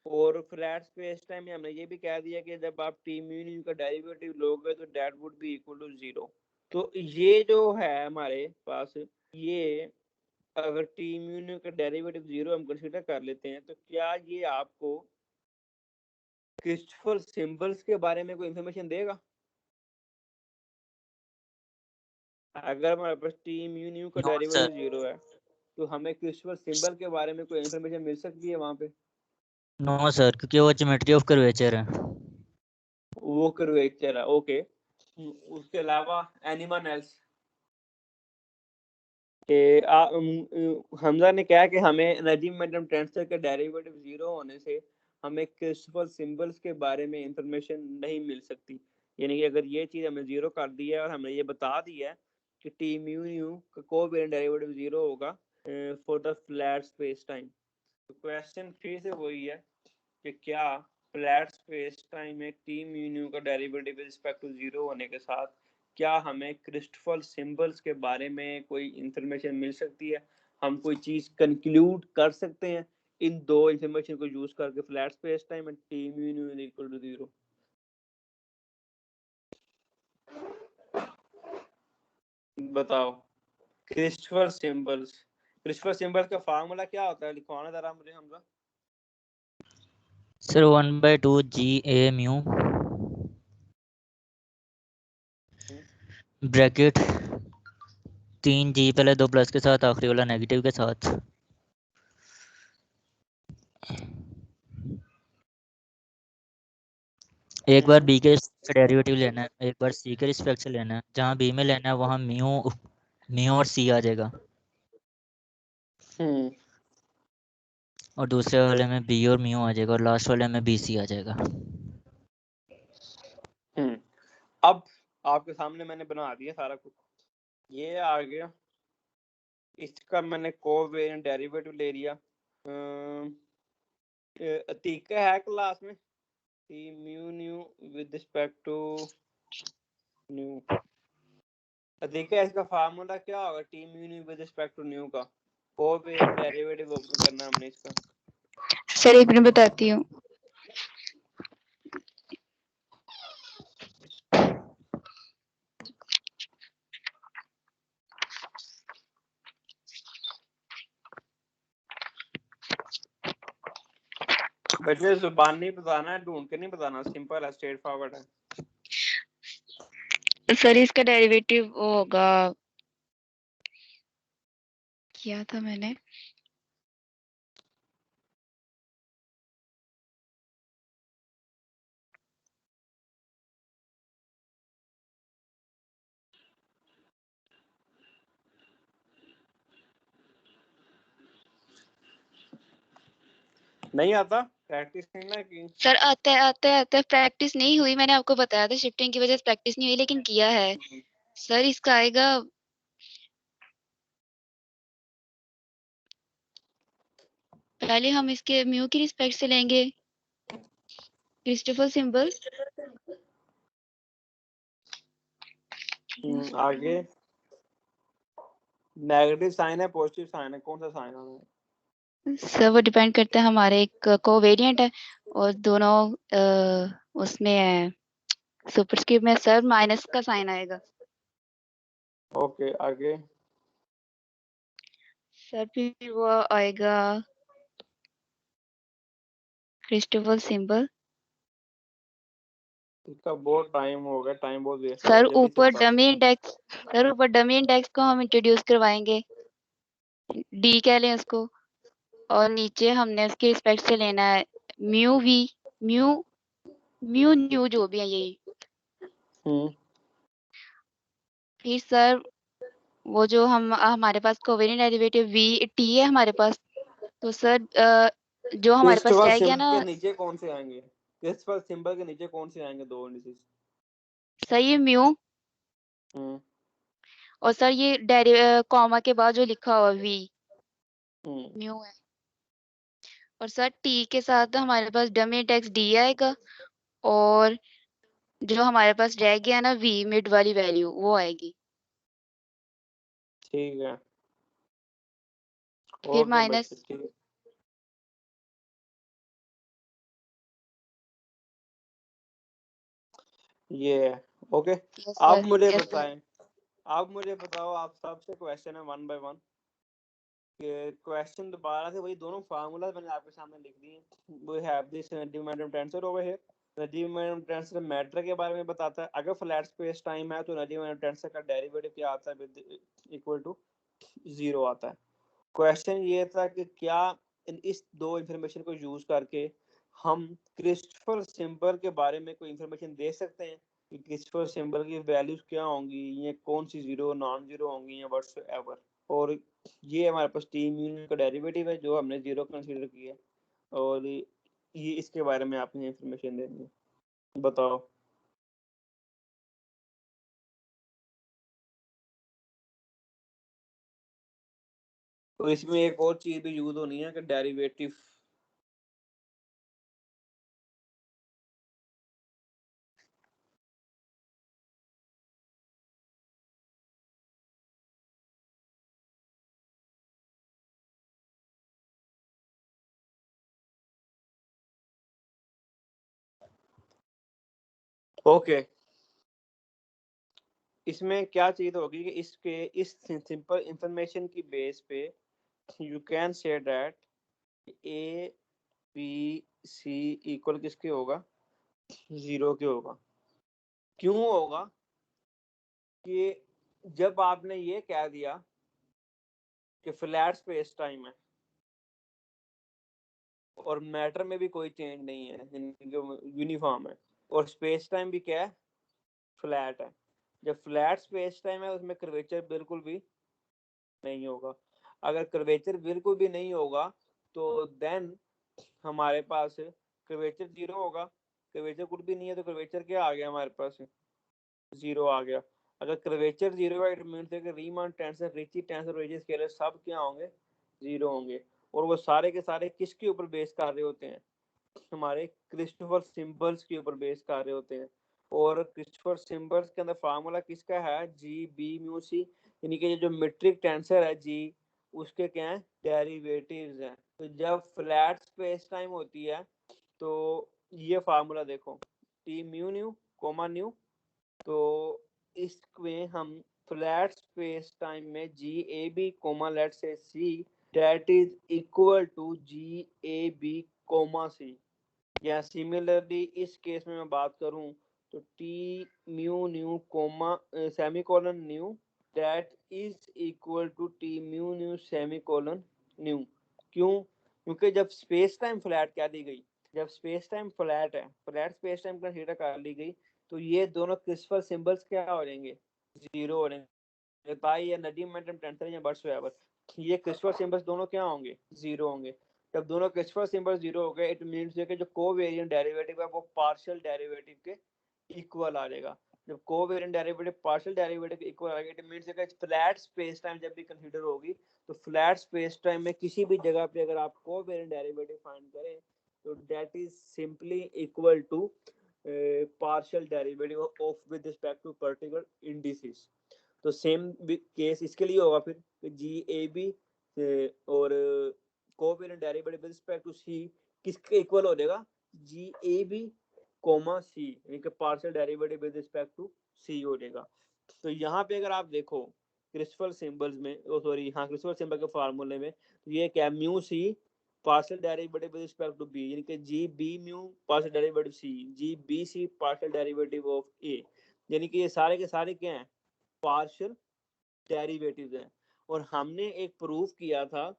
और फ्लैट स्पेस टाइम में हमने ये भी कह दिया कि जब आप टी म्यू न्यू का डेरिवेटिव लोगे तो that would be equal to zero. तो ये जो है हमारे पास, ये अगर टी म्यू न्यू का डेरिवेटिव जीरो हम कंसीडर कर लेते हैं तो क्या ये आपको क्रिस्टोफर सिंबल्स के बारे में कोई इंफॉर्मेशन देगा? अगर हमारे पास टी म्यू न्यू का नो डेरिवेटिव सर, जीरो है तो हमें क्रिस्टोफर सिंबल के बारे में कोई इंफॉर्मेशन मिल सकती है वहां पे? नो सर, क्योंकि वो ज्योमेट्री ऑफ कर्वेचर है। वो कर्वेचर है, ओके। उसके अलावा एनिमल एल्स के हमजा ने कहा कि हमें एनर्जी मोमेंटम टेंसर के डेरिवेटिव जीरो होने से हमें क्रिस्टोफर सिंबल्स के बारे में इंफॉर्मेशन नहीं मिल सकती। यानी कि अगर ये चीज हमने जीरो कर दी है और हमने ये बता दिया है कि टी म्यू न्यू का कोवेरिएंट डेरिवेटिव 0 होगा for the flat space time. तो क्वेश्चन फिर से वही है कि क्या फ्लैट स्पेस टाइम में टी म्यू न्यू का डेरिवेटिव विद रिस्पेक्ट टू 0 होने के साथ क्या हमें क्रिस्टोफर सिंबल्स के बारे में कोई इंफॉर्मेशन मिल सकती है, हम कोई चीज कंक्लूड कर सकते हैं इन दो इंफॉर्मेशन को यूज करके, flat space time and T mu nu equal to 0। बताओ क्रिस्टोफर सिंबल्स का फार्मूला क्या होता है, लिखवाना जरा मुझे Hamza. Sir 1/2 GA mu bracket 3G पहले 2 प्लस के साथ आखिरी वाला नेगेटिव के साथ एक बार बी के डेरिवेटिव लेना है, एक बार सी के रिस्पेक्ट से लेना है। जहाँ बी में लेना है वहाँ म्यू और सी आ जाएगा और दूसरे वाले में बी और म्यू आ जाएगा और लास्ट वाले में बी सी आ जाएगा। अब आपके सामने मैंने बना दिया सारा कुछ, ये आ गया, इसका मैंने कोवेरिएंट डेरिवेटिव ले लिया। अतीका है क्लास में, T mu nu with respect to nu. Atika इसका फार्मूला क्या होगा T mu nu with respect to nu का, कोवेरिएंट डेरिवेटिव ओपन करना हमने इसका। सर एक मिनट बताती हूँ। बच्चे जुबान नहीं बताना है, ढूंढ के नहीं बताना, सिंपल है, स्ट्रेट फॉरवर्ड है। सर इसका डेरिवेटिव वो होगा, किया था मैंने, नहीं आता, प्रैक्टिस नहीं ना की। सर आता है प्रैक्टिस नहीं हुई, मैंने आपको बताया था शिफ्टिंग की वजह से प्रैक्टिस नहीं हुई, लेकिन किया है। सर इसका आएगा, पहले हम इसके म्यू की रिस्पेक्ट से लेंगे क्रिस्टोफर सिंबल, आगे नेगेटिव साइन है पॉजिटिव साइन है, कौन सा साइन है? सर वो डिपेंड करता है, हमारे एक कोवेरिएंट है और दोनों उसमें है सुपरस्क्रिप्ट में, सर माइनस का साइन आएगा। ओके आगे सर फिर वो आएगा क्रिस्टोफर सिंबल। इसका बहुत टाइम हो गया, टाइम बहुत वेस्ट सर हो ऊपर गया। डमी इंडेक्स को हम इंट्रोड्यूस करवाएंगे, डी कह लें उसको, और नीचे हमने उसके रिस्पेक्ट से लेना है mu V, mu mu nu जो भी है यही। फिर सर वो जो हमारे पास कोवेरिएंट डेरिवेटिव वी टी है हमारे पास, तो सर जो हमारे पास रह गया ना, के नीचे कौन से आएंगे, क्रिस्टोफर सिंबल के नीचे कौन से आएंगे दो इंडिसेस? सर ये म्यू, और सर ये कॉमा के बाद जो लिखा हुआ वी म्यू है, और सर टी के साथ हमारे पास डमी इंडेक्स डी आएगा, और जो हमारे पास रह गया ना वी मिड वाली वैल्यू वो आएगी। ठीक है, फिर माइनस, ये ओके। आप मुझे बताएं, आप मुझे बताओ, आप सबसे क्वेश्चन है वन बाय वन, क्वेश्चन दोबारा से वही दोनों फार्मूला मैंने आपके सामने लिख दिए। We have this Nadeem tensor over here, Nadeem tensor matter के बारे में बताता है। अगर फ्लैट स्पेस टाइम है तो नदीम टेंसर का डेरिवेटिव क्या आता है, विद इक्वल टू 0 आता है। क्वेश्चन ये था कि क्या इस दो इंफॉर्मेशन को यूज करके हम क्रिस्टोफर सिंबल के बारे में कोई इंफॉर्मेशन दे सकते हैं कि क्रिस्टोफर सिंबल की वैल्यूज क्या होंगी, ये कौन सी जीरो नॉन जीरो होंगी या व्हाटसएवर। और ये हमारे पास टीम यूनियन का डेरिवेटिव है जो हमने जीरो कंसीडर किया, और ये इसके बारे में आपने इंफॉर्मेशन देनी है। बताओ। तो इसमें एक और चीज भी यूज होनी है कि डेरिवेटिव। ओके, इसमें क्या चीज होगी कि इसके इस सिंपल इंफॉर्मेशन की बेस पे you can say that A B C equal किसके होगा, 0 के होगा। क्यों होगा कि जब आपने ये कह दिया कि फ्लैट स्पेस टाइम है और मैटर में भी कोई चेंज नहीं है, यूनिफॉर्म है, और स्पेस टाइम भी क्या है, फ्लैट है। जब फ्लैट स्पेस टाइम है उसमें कर्वेचर बिल्कुल भी नहीं होगा। अगर कर्वेचर बिल्कुल भी नहीं होगा तो देन हमारे पास कर्वेचर 0 होगा। कर्वेचर कुछ भी नहीं है तो कर्वेचर क्या आ गया हमारे पास, 0 आ गया। अगर कर्वेचर 0 है इट मींस है कि Riemann tensor, Ricci tensor, Ricci scalar सब क्या होंगे, 0 होंगे। और वो सारे के सारे किसके ऊपर बेस कर रहे होते हैं, हमारे क्रिस्टोफर सिंबल्स के ऊपर बेस कर रहे होते हैं। और क्रिस्टोफर सिंबल्स के अंदर फार्मूला किसका है, जी बी म्यू सी, यानी कि जो मीट्रिक टेंसर है जी, उसके क्या है, डेरिवेटिव्स हैं। तो जब फ्लैट स्पेस टाइम होती है तो ये फार्मूला देखो, T mu nu comma nu, तो इसमें हम फ्लैट स्पेस टाइम में G A B comma let's say C that is equal to G A B comma C. या सिमिलरली इस केस में मैं बात करूं तो T mu nu comma semicolon nu that is equal to T mu nu semicolon nu. क्यों, क्योंकि जब स्पेस टाइम फ्लैट क्या दी गई, जब स्पेस टाइम फ्लैट है, फ्लैट स्पेस टाइम कंसीडर कर ली गई, तो ये दोनों क्रिस्टफर सिंबल्स क्या हो जाएंगे, 0 हो जाएंगे। पाई या नदीम मेंटम टेंसर या व्हाटसोएवर, ये क्रिस्टफर सिंबल्स दोनों क्या होंगे, 0 होंगे। जब दोनों क्रिस्टफर सिंबल 0 हो गए इट मींस कि जो कोवेरिएंट डेरिवेटिव है वो पार्शियल डेरिवेटिव के इक्वल आ जाएगा। जब कोवेरिएंट डेरिवेटिव पार्शियल डेरिवेटिव के इक्वल आ जाएगा इट मींस कि फ्लैट स्पेस टाइम जब भी कंसीडर होगी तो फ्लैट स्पेस टाइम में किसी भी जगह पे अगर आप कोवेरिएंट डेरिवेटिव फाइंड करें तो that is simply equal to partial derivative of with respect to particular indices. तो सेम केस इसके लिए होगा फिर जी ए बी और covariant derivative with respect to C किसके इक्वल हो जाएगा, जी ए बी कोमा सी, यानी कि partial derivative with respect to C हो जाएगा। तो यहाँ पे अगर आप देखो क्रिस्टफर सिंबल्स में, सॉरी हाँ क्रिस्टफर सिंबल के फार्मूले में, तो ये क्या mu C partial derivative with respect to B, यानी कि G B mu partial derivative C, G B C partial derivative of A, यानी कि ये सारे के सारे क्या हैं, पार्शियल डेरिवेटिव्स हैं। और हमने एक प्रूफ किया था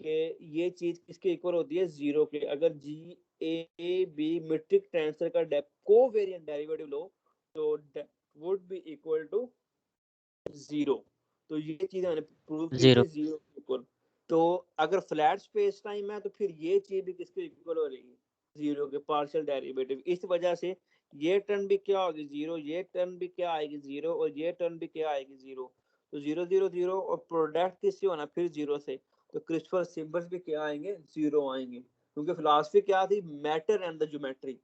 कि ये चीज किसके इक्वल होती है, 0 के। अगर जी ए बी मीट्रिक टेंसर का कोवेरिएंट डेरिवेटिव लो तो वुड बी इक्वल टू 0। तो ये चीज हमने प्रूव की 0 थी 0 के इक्वल। तो अगर फ्लैट स्पेस टाइम है तो फिर ये चीज भी किसके इक्वल हो रही है, 0 के, पार्शियल डेरिवेटिव। इस वजह से ये टर्म भी क्या होगी, 0, ये टर्म भी क्या आएगी, 0, और ये टर्म भी क्या आएगी, 0। तो 0 0 0 और प्रोडक्ट किससे होना, फिर 0 से, तो क्रिस्टोफर सिंबल्स भी क्या आएंगे, 0 आएंगे। क्योंकि फिलॉसफी क्या थी, मैटर एंड द ज्योमेट्री।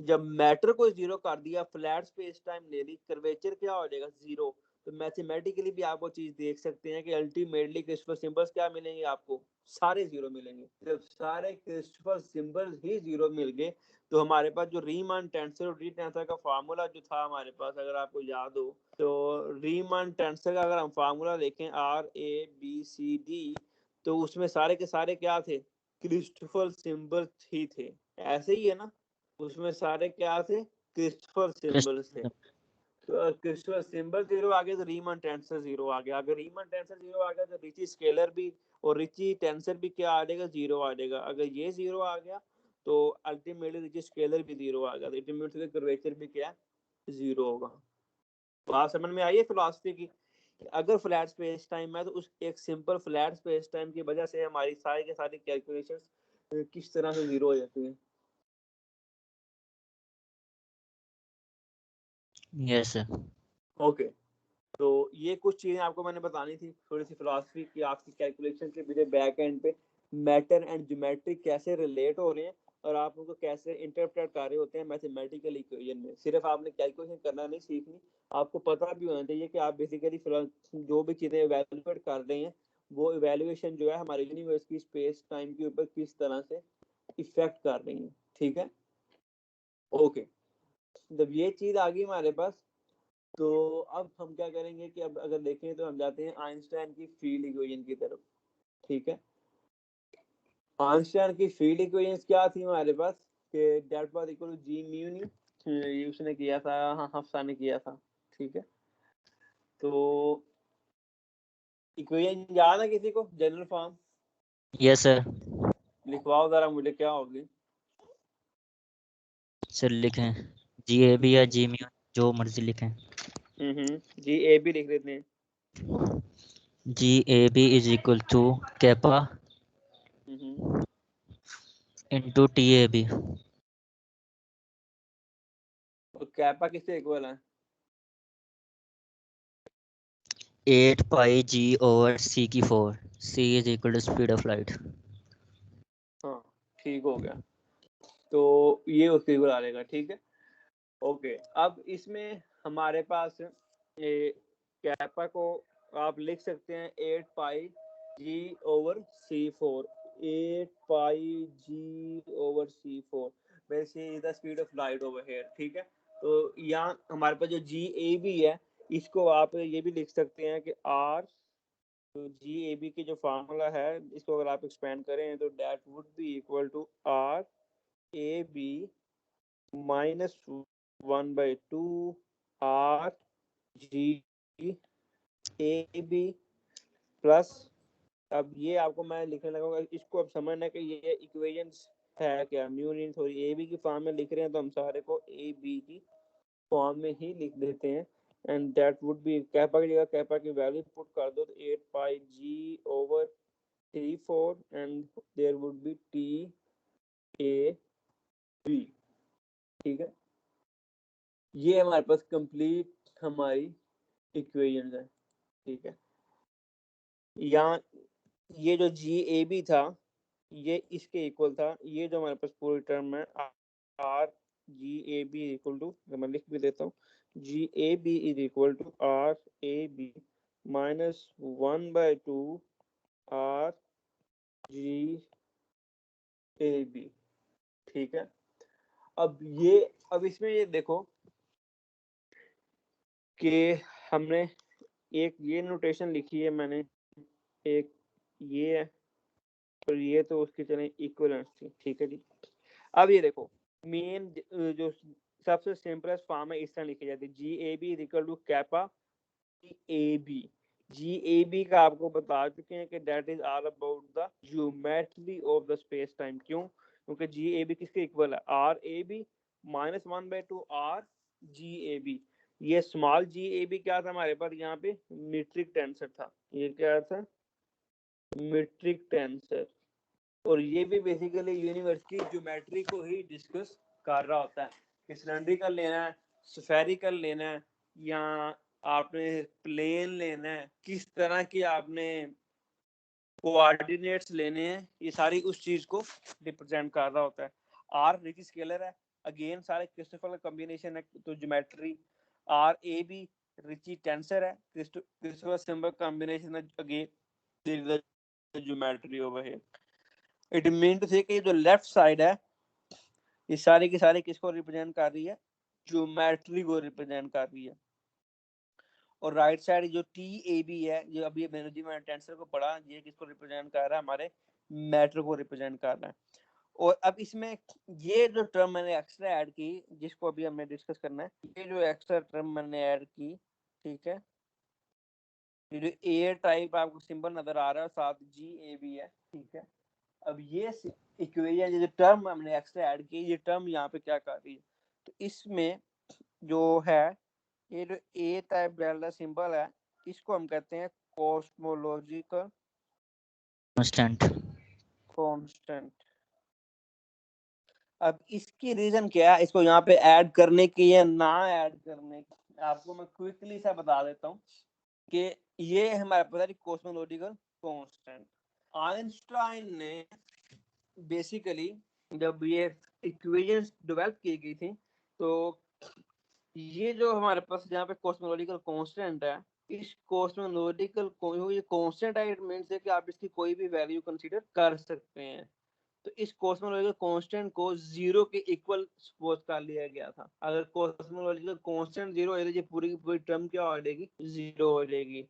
जब मैटर को 0 कर दिया, फ्लैट स्पेस टाइम ले ली, कर्वेचर क्या हो जाएगा, 0। तो मैथमेटिकली भी आप वो चीज देख सकते हैं कि अल्टीमेटली क्रिस्टोफर सिंबल्स क्या मिलेंगे आपको, सारे 0 मिलेंगे। जब सारे क्रिस्टोफर सिंबल्स ही 0 मिल गए तो हमारे पास जो रीमान टेंसर और री टेंसर का फार्मूला जो था हमारे पास, अगर आपको याद हो, तो रीमान टेंसर का अगर हम फार्मूला देखें R A B C D, तो उसमें सारे के सारे क्या थे, क्रिस्टोफर सिंबल्स ही थे। ऐसे ही है ना, उसमें सारे क्या थे, क्रिस्टोफर सिंबल्स थे। तो क्रिस्टोफर सिंबल 0 आ गया तो रीमान टेंसर 0 आ गया। अगर रीमान टेंसर 0 आ गया तो रिची स्केलर भी और रिची टेंसर भी क्या आ जाएगा, 0 आ जाएगा। अगर ये 0 आ गया तो अल्टीमेटली रिची स्केलर भी 0 आ गया, तो अल्टीमेटली कर्वेचर भी क्या 0 होगा। बात समझ में आई है फिलॉसफी की। अगर फ्लैट स्पेस टाइम है तो उस एक सिंपल फ्लैट स्पेस टाइम की वजह से हमारी सारी के सारी कैलकुलेशंस किस तरह से 0 हो जाती है। Yes sir. ओके, तो ये कुछ चीजें आपको मैंने बतानी थी, थोड़ी सी फिलॉसफी की आपकी कैलकुलेशन के पीछे बैक एंड पे मैटर एंड ज्योमेट्री कैसे रिलेट हो रहे हैं और आप उनको कैसे इंटरप्रेट कर रहे होते हैं मैथमेटिकल इक्वेशन में। सिर्फ आपने कैलकुलेशन करना नहीं सीखनी, आपको पता भी होना चाहिए कि आप बेसिकली जो भी चीजें इवेलुएट कर रहे हैं वो इवेल्युएशन जो है हमारे यूनिवर्स की स्पेस टाइम के ऊपर किस तरह से इफेक्ट कर रही है। ठीक है, ओके। जब ये चीज आ गई हमारे पास, तो अब हम क्या करेंगे कि अब अगर देखें तो हम जाते हैं आइंस्टाइन की फील्ड इक्वेशन की तरफ। ठीक है, आइंस्टाइन की फील्ड इक्वेशंस क्या थी हमारे पास कि that was equal to G mu nu, ये उसने किया था, हाँ हफ्सा ने किया था। ठीक है, तो इक्वेशन याद है किसी को जनरल फॉर्म? Yes sir. लिखवाओ जरा मुझे, क्या होगी? सर लिखें जी ए बी या जी म्यू, जो मर्जी लिखें। जी ए बी लिख देते हैं। G A B is equal to kappa into T A B. और कैपा किससे इक्वल है? 8 पाई जी ओवर सी की 4, C is equal to speed of light. हाँ ठीक हो गया, तो ये उसके इक्वल आ जाएगा। ठीक है, ओके। अब इसमें हमारे पास ये कैपा को आप लिख सकते हैं 8 पाई जी ओवर सी 4, 8 पाई जी ओवर सी 4, वैसे the speed of light over here. ठीक है, तो यहाँ हमारे पास जो जी ए बी है, इसको आप ये भी लिख सकते हैं कि आर, तो जी ए बी की जो फार्मूला है इसको अगर आप एक्सपेंड करें तो that would be equal to R A B minus 1/2 R G A B plus, अब ये आपको मैं लिखने लगा, इसको अब समझना कि ये इक्वेशंस है क्या, म्यू इन थोड़ी ए बी की फॉर्म में लिख रहे हैं तो हम सारे को ए बी की फॉर्म में ही लिख देते हैं। And that would B, kappa की जगह कैपा की वैल्यू पुट कर दो तो 8 pi G over T4 and there would be T A B. ठीक है, ये हमारे पास कंप्लीट हमारी इक्वेशन है। ठीक है, यहाँ ये जो जी ए बी था ये इसके इक्वल था, ये जो हमारे पास पूरी टर्म है R G A B equal to, मैं लिख भी देता हूँ, G A B is equal to R A B minus 1/2 R G A B. ठीक है, अब इसमें ये देखो कि हमने एक ये नोटेशन लिखी है मैंने, एक ये है और ये तो उसकी चले इक्विवेलेंस थी। ठीक है जी, अब ये देखो मेन जो सबसे सिंपलेस्ट फॉर्म है इस तरह लिखी जाती है, G A B is equal to kappa A B. G A B का आपको बता चुके हैं कि that is all about the geometry of the space time. क्यों? क्योंकि जी ए बी किसके इक्वल है, R A B minus 1/2 R G A B. ये स्मॉल जी ए बी क्या था हमारे पास यहाँ पे, मीट्रिक टेंसर था। ये क्या था, मीट्रिक टेंसर। और ये भी बेसिकली यूनिवर्स की ज्योमेट्री को ही डिस्कस कर रहा होता है कि सिलेंड्रिकल लेना है, स्फेरिकल लेना है, या आपने प्लेन लेना है, किस तरह की आपने कोऑर्डिनेट्स लेने हैं, ये सारी उस चीज को रिप्रेजेंट कर रहा होता है। आर रिची स्केलर है, अगेन सारे क्रिस्टोफर का कॉम्बिनेशन है, तो geometry. R A B Ricci tensor है, क्रिस्टोफर सिंबल कॉम्बिनेशन है, again geometry over here. It mean to say कि जो लेफ्ट साइड है ये सारी की सारी किसको रिप्रेजेंट कर रही है, ज्योमेट्री को रिप्रेजेंट कर रही है। और राइट साइड जो टी ए बी है, जो अभी मैंने टेंसर को पढ़ा, ये किसको रिप्रेजेंट कर रहा है, हमारे मैटर को रिप्रेजेंट कर रहा है। और अब इसमें ये जो टर्म मैंने एक्स्ट्रा ऐड की, जिसको अभी हमें डिस्कस करना है, ये जो एक्स्ट्रा टर्म मैंने ऐड की, ठीक है, ये जो ए टाइप आपको सिंबल नजर आ रहा है साथ जी ए बी है। ठीक है, अब ये इक्वेशन जो टर्म हमने एक्स्ट्रा ऐड की, ये टर्म यहाँ पे क्या कर रही है, तो इसमें जो है ये जो ए टाइप डेल्टा सिंबल है, इसको हम कहते हैं कॉस्मोलॉजिकल कांस्टेंट। अब इसकी रीजन क्या है, इसको यहाँ पे ऐड करने की या ना ऐड करने की, आपको मैं क्विकली सा बता देता हूँ कि ये हमारे पास है कॉस्मोलॉजिकल कांस्टेंट। आइंस्टाइन ने बेसिकली जब ये इक्वेशंस डेवलप की गई थी तो ये जो हमारे पास यहाँ पे कॉस्मोलॉजिकल कांस्टेंट है, इस कॉस्मोलॉजिकल ये कांस्टेंट है, इट मींस है कि आप इसकी कोई भी वैल्यू कंसीडर कर सकते हैं। तो इस कॉस्मोलॉजिकल कांस्टेंट को जीरो के इक्वल सपोज कर लिया गया था। अगर कॉस्मोलॉजिकल कांस्टेंट जीरो है तो ये पूरी की पूरी टर्म क्या हो जाएगी, जीरो हो जाएगी।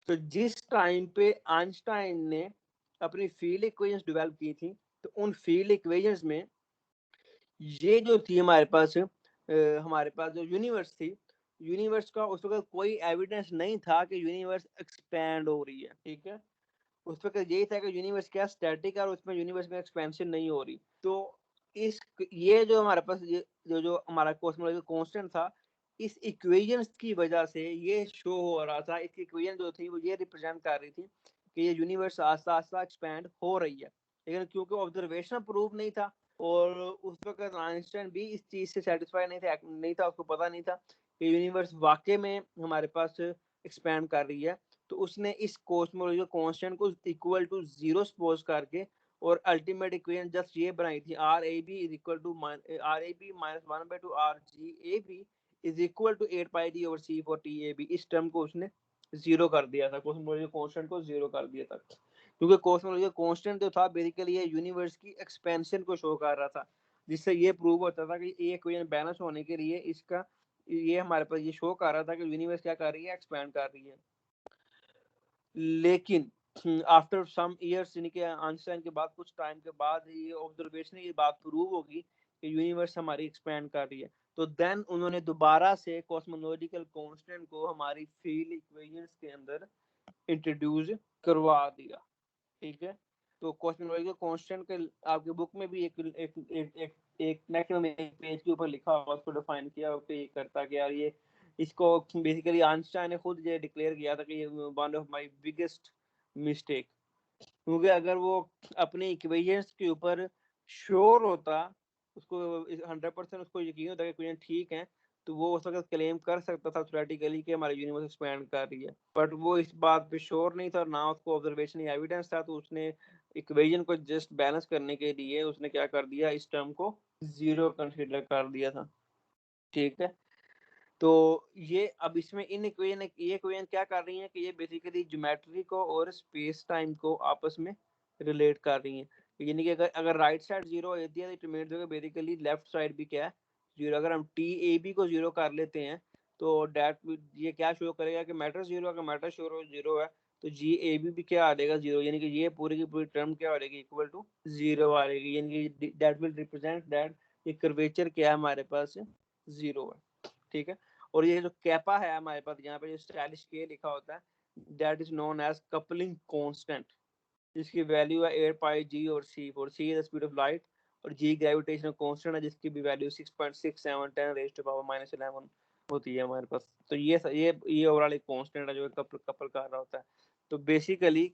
तो जिस टाइम पे आइंस्टाइन ने अपनी फील्ड इक्वेशंस डेवलप की थी, तो उन फील्ड इक्वेशंस में ये जो थी हमारे पास जो यूनिवर्स थी, यूनिवर्स का उस वक्त कोई एविडेंस नहीं था कि यूनिवर्स एक्सपैंड हो रही है। ठीक है, उस वक्त यही था कि यूनिवर्स क्या स्टैटिक है और उसमें यूनिवर्स में एक्सपेंशन नहीं हो रही। तो इस ये जो हमारे पास ये जो हमारा कॉस्मोलॉजिकल कांस्टेंट था, इस इक्वेशंस की वजह से ये शो हो रहा था। इसकी इक्वेशन जो थी वो ये रिप्रेजेंट कर रही थी कि ये यूनिवर्स आस्ता आस्ता एक्सपैंड हो रही है। लेकिन क्योंकि ऑब्जर्वेशन प्रूफ नहीं था और उस वक्त आइंस्टाइन भी इस चीज से सेटिस्फाई नहीं था, उसको पता नहीं था कि यूनिवर्स वाकई में हमारे पास एक्सपैंड कर रही है। तो उसने इस कॉस्मोलॉजिकल कांस्टेंट को इक्वल टू जीरो सपोज करके और अल्टीमेट इक्वेशन जस्ट ये बनाई थी, R A B is equal to R A B minus 1/2 R G A B is equal to 8 pi D over C for T A B. इस term को उसने zero कर दिया था, कॉस्मोलॉजिकल कांस्टेंट को जीरो कर दिया था, क्योंकि कॉस्मोलॉजिकल कांस्टेंट जो था बेसिकली ये यूनिवर्स की एक्सपेंशन को शो कर रहा था, जिससे ये प्रूव होता था कि ये इक्वेशन बैलेंस होने के लिए इसका ये हमारे पास ये शो कर रहा था कि यूनिवर्स क्या कर रही है, एक्सपैंड कर रही है। लेकिन आफ्टर सम इयर्स, यानी कि आइंस्टाइन के बाद कुछ टाइम के बाद ये ऑब्जर्वेशन ये बात प्रूव होगी कि यूनिवर्स हमारी एक्सपैंड कर रही है। तो देन उन्होंने दोबारा से कॉस्मोलॉजिकल कांस्टेंट को हमारी फील्ड इक्वेशंस के अंदर इंट्रोड्यूस करवा दिया। ठीक है, तो कॉस्मोलॉजिकल कांस्टेंट के आपके बुक में भी एक मैक्सिमम एक पेज के ऊपर लिखा हुआ, उसको डिफाइन किया हुआ कि ये करता क्या। ये इसको बेसिकली आइंस्टाइन ने खुद ये डिक्लेयर किया था कि ये one of my biggest mistake, क्योंकि अगर वो अपने इक्वेशंस के ऊपर श्योर होता, उसको 100% उसको यकीन होता कि इक्वेशन ठीक है, तो वो उस वक्त क्लेम कर सकता था थ्योरेटिकली कि हमारी यूनिवर्स एक्सपैंड कर रही है। बट वो इस बात पे श्योर नहीं था और ना उसको ऑब्जर्वेशन या एविडेंस था, तो उसने इक्वेशन को जस्ट बैलेंस करने के लिए उसने क्या कर दिया, इस टर्म को जीरो कंसीडर कर दिया था। ठीक है, तो ये अब इसमें इन इक्वेशन ये इक्वेशन क्या कर रही है कि ये बेसिकली ज्योमेट्री को और स्पेस टाइम को आपस में रिलेट कर रही हैं। यानी कि अगर राइट साइड जीरो होती है तो इट मींस कि बेसिकली लेफ्ट साइड भी क्या है, जीरो। अगर हम टी ए बी को जीरो कर लेते हैं तो डेट ये क्या शो करेगा कि मैटर जीरो, अगर मैटर शो जीरो है तो जी ए बी भी क्या आ जाएगा, जीरो। यानी कि ये पूरी की पूरी टर्म क्या हो जाएगी, इक्वल टू जीरो आ जाएगी। यानी कि दैट विल रिप्रेजेंट दैट ये कर्वेचर क्या है हमारे पास, जीरो है। ठीक है, और ये जो कैपा है हमारे पास यहाँ पे जो स्टाइलिश के लिखा होता है, that is known as coupling constant, जिसकी वैल्यू है 8 पाई जी और C, for C is the speed of light और जी ग्रेविटेशनल कांस्टेंट है जिसकी भी वैल्यू 6.67 रेज़ टू पावर -11 होती है हमारे पास। तो ये ओवरऑल एक कांस्टेंट है जो कपल कर रहा होता है। तो बेसिकली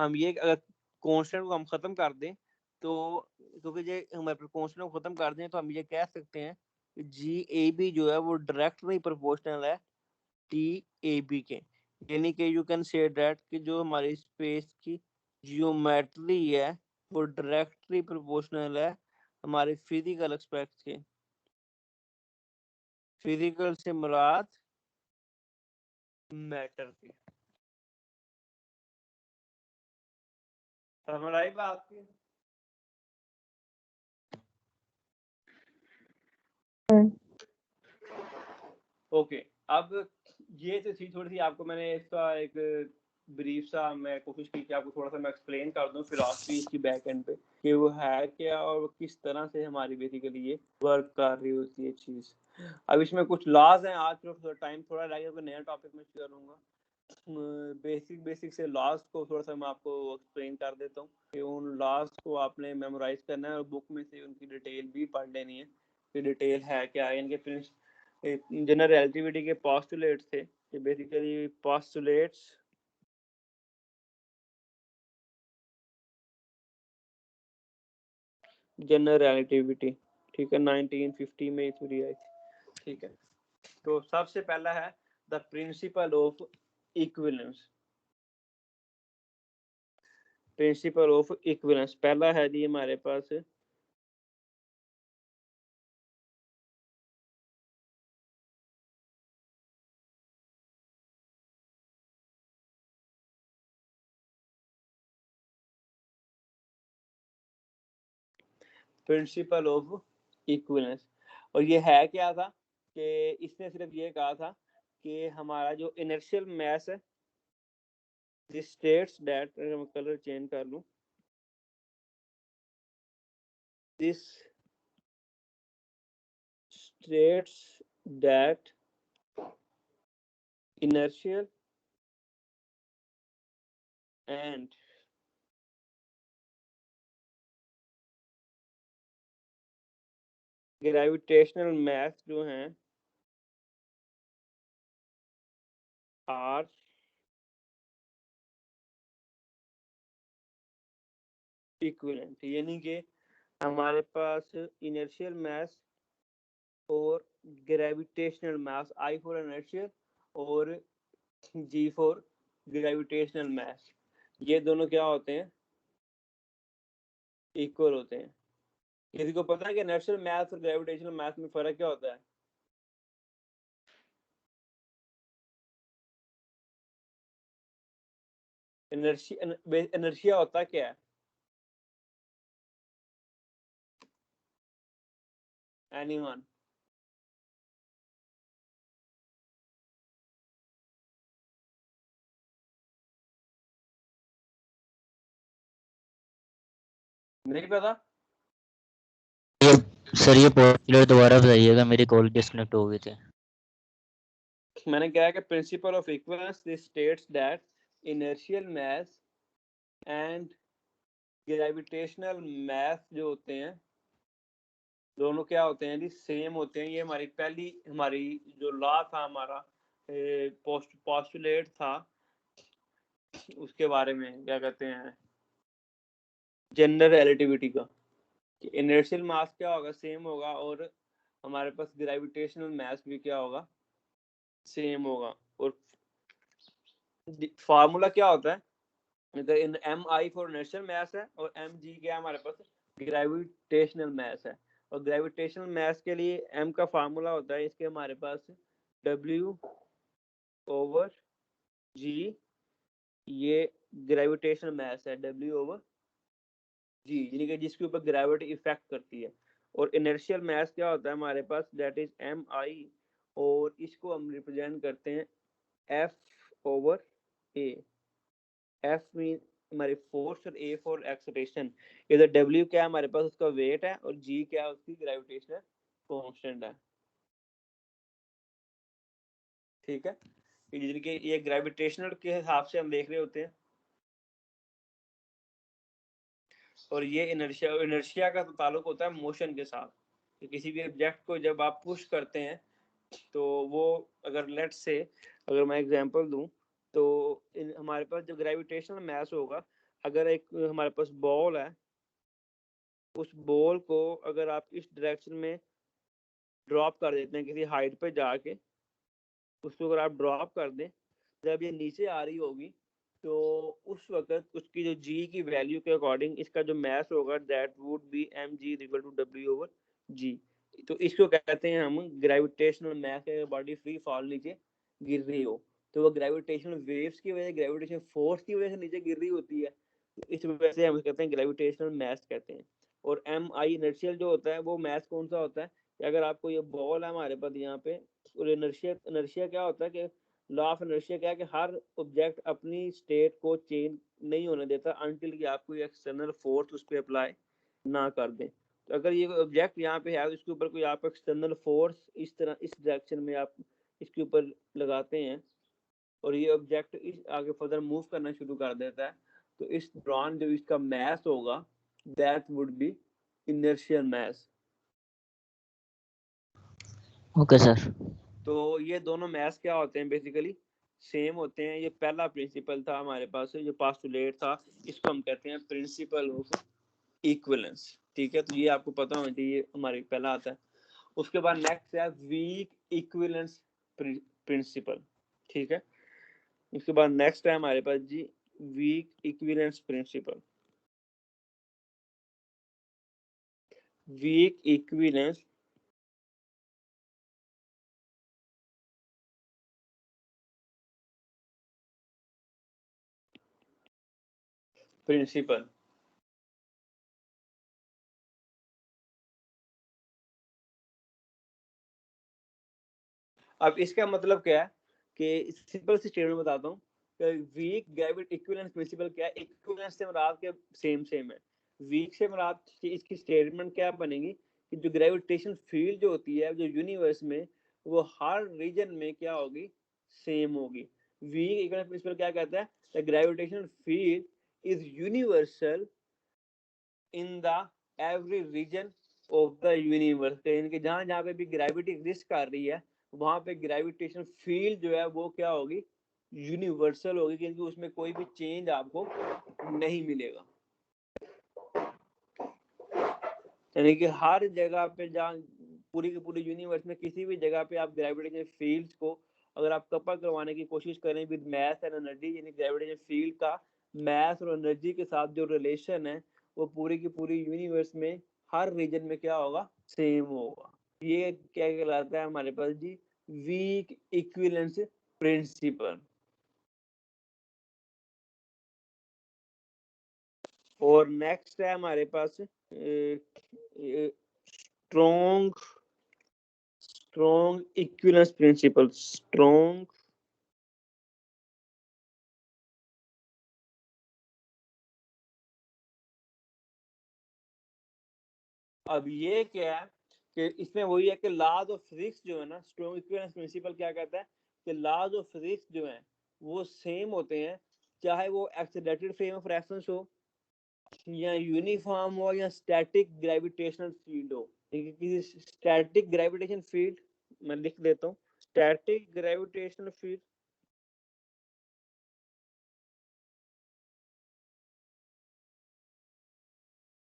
हम ये अगर कांस्टेंट को हम खत्म कर दें तो, क्योंकि ये हमारे कांस्टेंट को खत्म कर दें तो हम ये कह सकते हैं जी ए बी जो है वो डायरेक्टली प्रोपोर्शनल है टी ए बी के। यानी कि यू कैन से दैट कि जो हमारी स्पेस की जियोमेट्री है वो डायरेक्टली प्रोपोर्शनल है हमारे फिजिकल एस्पेक्ट के। फिजिकल से मुराद मैटर के। समझ आई बात की? ओके, अब ये तो थी थोड़ी सी आपको मैंने इसका एक ब्रीफ सा मैं कोशिश की कि आपको थोड़ा सा मैं एक्सप्लेन कर दूं फिलॉसफी इसकी बैक एंड पे कि वो है क्या और किस तरह से हमारी बेसिकली ये वर्क कर रही होती है चीज। अब इसमें कुछ लॉज हैं, आज थोड़ा टाइम थोड़ा लगेगा, कोई नया टॉपिक में शेयर करूंगा। बेसिक से लॉज को थोड़ा सा मैं आपको एक्सप्लेन कर देता हूँ कि उन लॉज को आपने मेमोराइज करना है और बुक में से उनकी डिटेल भी पढ़ लेनी है कि डिटेल है क्या है। इनके जनरल रिलेटिविटी के पोस्टुलेट्स थे कि बेसिकली पोस्टुलेट्स जनरल रिलेटिविटी, ठीक है, 1950 में थ्योरी आई, ठीक है। तो सबसे पहला है the principle of equivalence. Principal of equivalence पहला है जी हमारे पास प्रिंसिपल ऑफ इक्विवेलेंस। और ये है क्या था कि इसने सिर्फ ये कहा था कि हमारा जो इनर्शियल मास है, दिस स्टेट्स दैट, मैं कलर चेंज कर लूं, this states that inertial and gravitational mass जो हैं are equivalent, यानी कि हमारे पास inertial mass और gravitational mass, I for inertial और G for gravitational mass, ये दोनों क्या होते हैं, इक्वल होते हैं। किसी को पता है कि इनर्शियल मास और ग्रेविटेशनल मास में फर्क क्या होता है? इनर्शिया होता क्या है? एनीवन? नहीं पता? सर ये पोस्टुलेट दोबारा बताइएगा, मेरी कॉल डिस्कनेक्ट हो गई थी। मैंने कहा कि principle of equivalence this states that inertial mass and gravitational mass जो होते हैं दोनों क्या होते हैं जी, सेम होते हैं। ये हमारी जो लॉ था, हमारा पोस्टुलेट था, उसके बारे में क्या कहते हैं, जनरल रिलेटिविटी का, इनर्शियल मास क्या होगा, सेम होगा, और हमारे पास ग्रेविटेशनल मास भी क्या होगा, सेम होगा। और फार्मूला क्या होता है, एम आई फॉर इनर्शियल मास है और एम जी क्या है हमारे पास, ग्रेविटेशनल मास है। और ग्रेविटेशनल मास के लिए एम का फार्मूला होता है इसके हमारे पास डब्ल्यू ओवर जी, ये ग्रेविटेशनल मास है, डब्ल्यू ओवर जी, यानी कि जिसके ऊपर ग्रेविटी इफेक्ट करती है। और इनर्शियल मास क्या होता है हमारे पास, दैट इज एम आई, और इसको हम रिप्रेजेंट करते हैं एफ ओवर ए। एफ मीन हमारी फोर्स और ए फॉर एक्सेलरेशन। इधर डब्ल्यू क्या है हमारे पास, उसका वेट है, और जी क्या है उसकी ग्रेविटेशनल कांस्टेंट है, ठीक है। जिनके ये ग्रेविटेशनल के हिसाब से हम देख रहे होते हैं। और ये इनर्शिया का तो ताल्लुक होता है मोशन के साथ, तो किसी भी ऑब्जेक्ट को जब आप पुश करते हैं तो वो, अगर लेट्स से अगर मैं एग्जांपल दूं, तो हमारे पास जो ग्रेविटेशनल मास होगा, अगर एक हमारे पास बॉल है, उस बॉल को अगर आप इस डायरेक्शन में ड्रॉप कर देते हैं किसी हाइट पे जाके, उसको अगर आप ड्रॉप कर दें, जब ये नीचे आ रही होगी तो उस वक्त उसकी जो जी की वैल्यू के अकॉर्डिंग इसका जो मास होगा, that would be M G equal to W over G. तो इसको कहते हैं हम gravitational mass, body free fall नीचे गिर रही हो, तो वो ग्रेविटेशनल वेव्स की वजह, ग्रेविटेशनल फोर्स की वजह से नीचे गिर रही होती है, तो इस वजह से हम कहते हैं ग्रेविटेशनल मास कहते हैं। और एम आई इनर्शियल जो होता है वो मास कौन सा होता है, कि अगर आपको ये बॉल है हमारे पास यहाँ पे, और इनर्शिया क्या होता है कि लॉ ऑफ इनर्शिया क्या है कि हर ऑब्जेक्ट अपनी स्टेट को चेंज नहीं होने देता अनटिल कि आप कोई एक्सटर्नल फोर्स उस पर अप्लाई ना कर दें। तो अगर ये ऑब्जेक्ट यहाँ पे है, इसके ऊपर कोई आप एक्सटर्नल फोर्स इस तरह इस डायरेक्शन में आप इसके ऊपर लगाते हैं, और ये ऑब्जेक्ट इस आगे फर्दर मूव करना शुरू कर देता है, तो इस दौरान जो इसका मास होगा, that would B inertial mass. Okay sir. तो ये दोनों मास क्या होते हैं, बेसिकली सेम होते हैं। ये पहला प्रिंसिपल था हमारे पास, जो पोस्टुलेट था, इसको हम कहते हैं प्रिंसिपल ऑफ इक्विवेलेंस। ठीक है, तो ये आपको पता होना चाहिए, हमारे पहला आता है। उसके बाद नेक्स्ट है वीक इक्विवेलेंस प्रिंसिपल, ठीक है। उसके बाद नेक्स्ट है हमारे पास जी weak equivalence principle. Weak equivalence principle. अब इसका मतलब क्या है कि सिंपल सी स्टेटमेंट बताता हूँ। वीक ग्रेविटी इक्विवेलेंस प्रिंसिपल क्या है? इक्विवेलेंस से मुराद के सेम है, वीक से मुराद की इसकी स्टेटमेंट क्या बनेगी कि जो ग्रेविटेशन फील्ड जो होती है जो यूनिवर्स में, वो हर रीजन में क्या होगी? सेम होगी। वीक इक्विवेलेंस प्रिंसिपल क्या कहता है? The gravitational field is universal in the every region of the universe. यानी कि जहां जहां पे भी ग्रेविटी एग्जिस्ट कर रही है, वहां पे ग्रेविटेशन फील्ड जो है वो क्या होगी? यूनिवर्सल होगी, क्योंकि उसमें कोई भी चेंज आपको नहीं मिलेगा। यानी कि हर जगह पे जहाँ पूरी की पूरी यूनिवर्स में किसी भी जगह पे आप ग्रेविटेशन फील्ड को अगर आप कपल करवाने की कोशिश करें विद मैथ एंड एनर्जी, यानी ग्रेविटेशन फील्ड का मैथ और एनर्जी के साथ जो रिलेशन है वो पूरी की पूरी यूनिवर्स में हर रीजन में क्या होगा? सेम होगा। ये क्या कहलाता है हमारे पास जी? Weak equivalence principle. और नेक्स्ट है हमारे पास स्ट्रॉन्ग इक्विवेलेंस प्रिंसिपल। स्ट्रॉन्ग अब ये क्या है कि इसमें वही है कि लॉज ऑफ फिजिक्स जो है ना, स्ट्रॉन्ग इक्विवेलेंस प्रिंसिपल क्या कहता है कि लॉज ऑफ फिजिक्स जो है वो सेम होते हैं, चाहे वो एक्सेलरेटेड फ्रेम ऑफ रेफरेंस हो या यूनिफॉर्म हो या स्टैटिक ग्रेविटेशनल फील्ड हो। किसी स्टैटिक ग्रेविटेशन फील्ड मैं लिख देता हूँ, static gravitational field,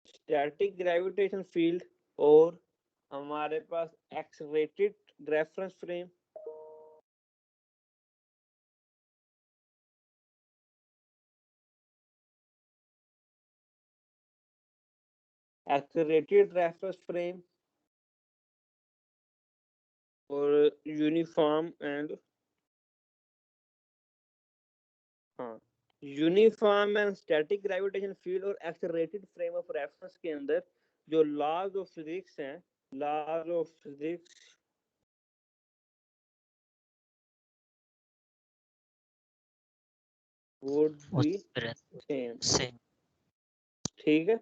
static gravitation field और हमारे पास accelerated reference frame, accelerated reference frame और यूनिफॉर्म एंड हाँ uniform and static gravitation field और एक्सेलरेटेड फ्रेम ऑफ रेफरेंस के अंदर जो लॉज ऑफ फिजिक्स हैं, laws of physics would be same. Same. ठीक है,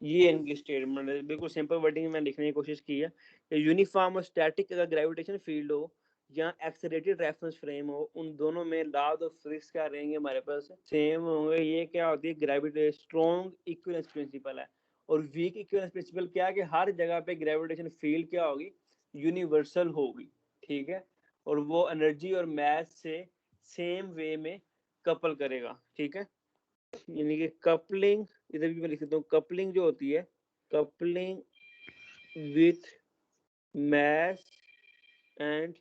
ये इनकी स्टेटमेंट है, बिल्कुल सिंपल वर्डिंग में मैंने लिखने की कोशिश की है कि यूनिफॉर्म और स्टैटिक अगर ग्रेविटेशन फील्ड हो या एक्सेलरेटेड रेफरेंस फ्रेम हो, उन दोनों में लॉज ऑफ फिजिक्स क्या रहेंगे हमारे पास? सेम होंगे। ये क्या होती है? ग्रेविटेशन स्ट्रॉन्ग इक्विवेलेंस प्रिंसिपल है। और वीक इक्विवेलेंस प्रिंसिपल क्या है कि हर जगह पे ग्रेविटेशन फील्ड क्या होगी? यूनिवर्सल होगी। ठीक है, और वो एनर्जी और मैथ से सेम वे में कपल करेगा। ठीक है, यानी कि कपलिंग, इधर भी मैं लिख देता हूँ, कपलिंग जो होती है, coupling with mass and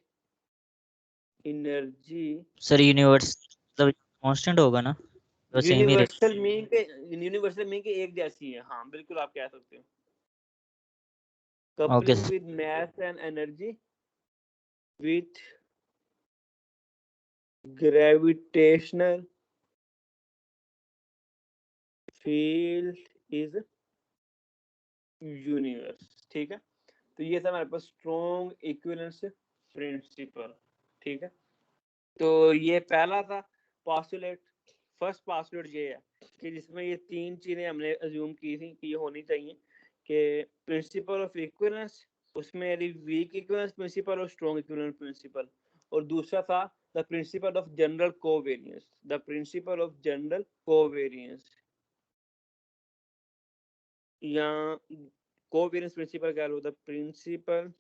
energy. Sir universe मतलब कांस्टेंट होगा ना, वो सेम ही यूनिवर्सल मीन के, यूनिवर्सल मीन के एक जैसी है, हाँ बिल्कुल आप कह सकते हो। Okay coupling with mass and energy with gravitational field is universe. ठीक है, तो ये था हमारे पास स्ट्रॉन्ग इक्विवेलेंस प्रिंसिपल। ठीक है, तो ये पहला था पॉस्टुलेट। फर्स्ट पॉस्टुलेट ये है कि जिसमें ये तीन चीजें हमने अज्यूम की थी कि ये होनी चाहिए कि प्रिंसिपल ऑफ इक्विवेलेंस, उसमें वीक इक्विवेलेंस प्रिंसिपल और स्ट्रॉन्ग इक्विवेलेंस प्रिंसिपल, और दूसरा था the principle of general covariance, the principle of general covariance या कोवेरियंस प्रिंसिपल क्या होता है? Principal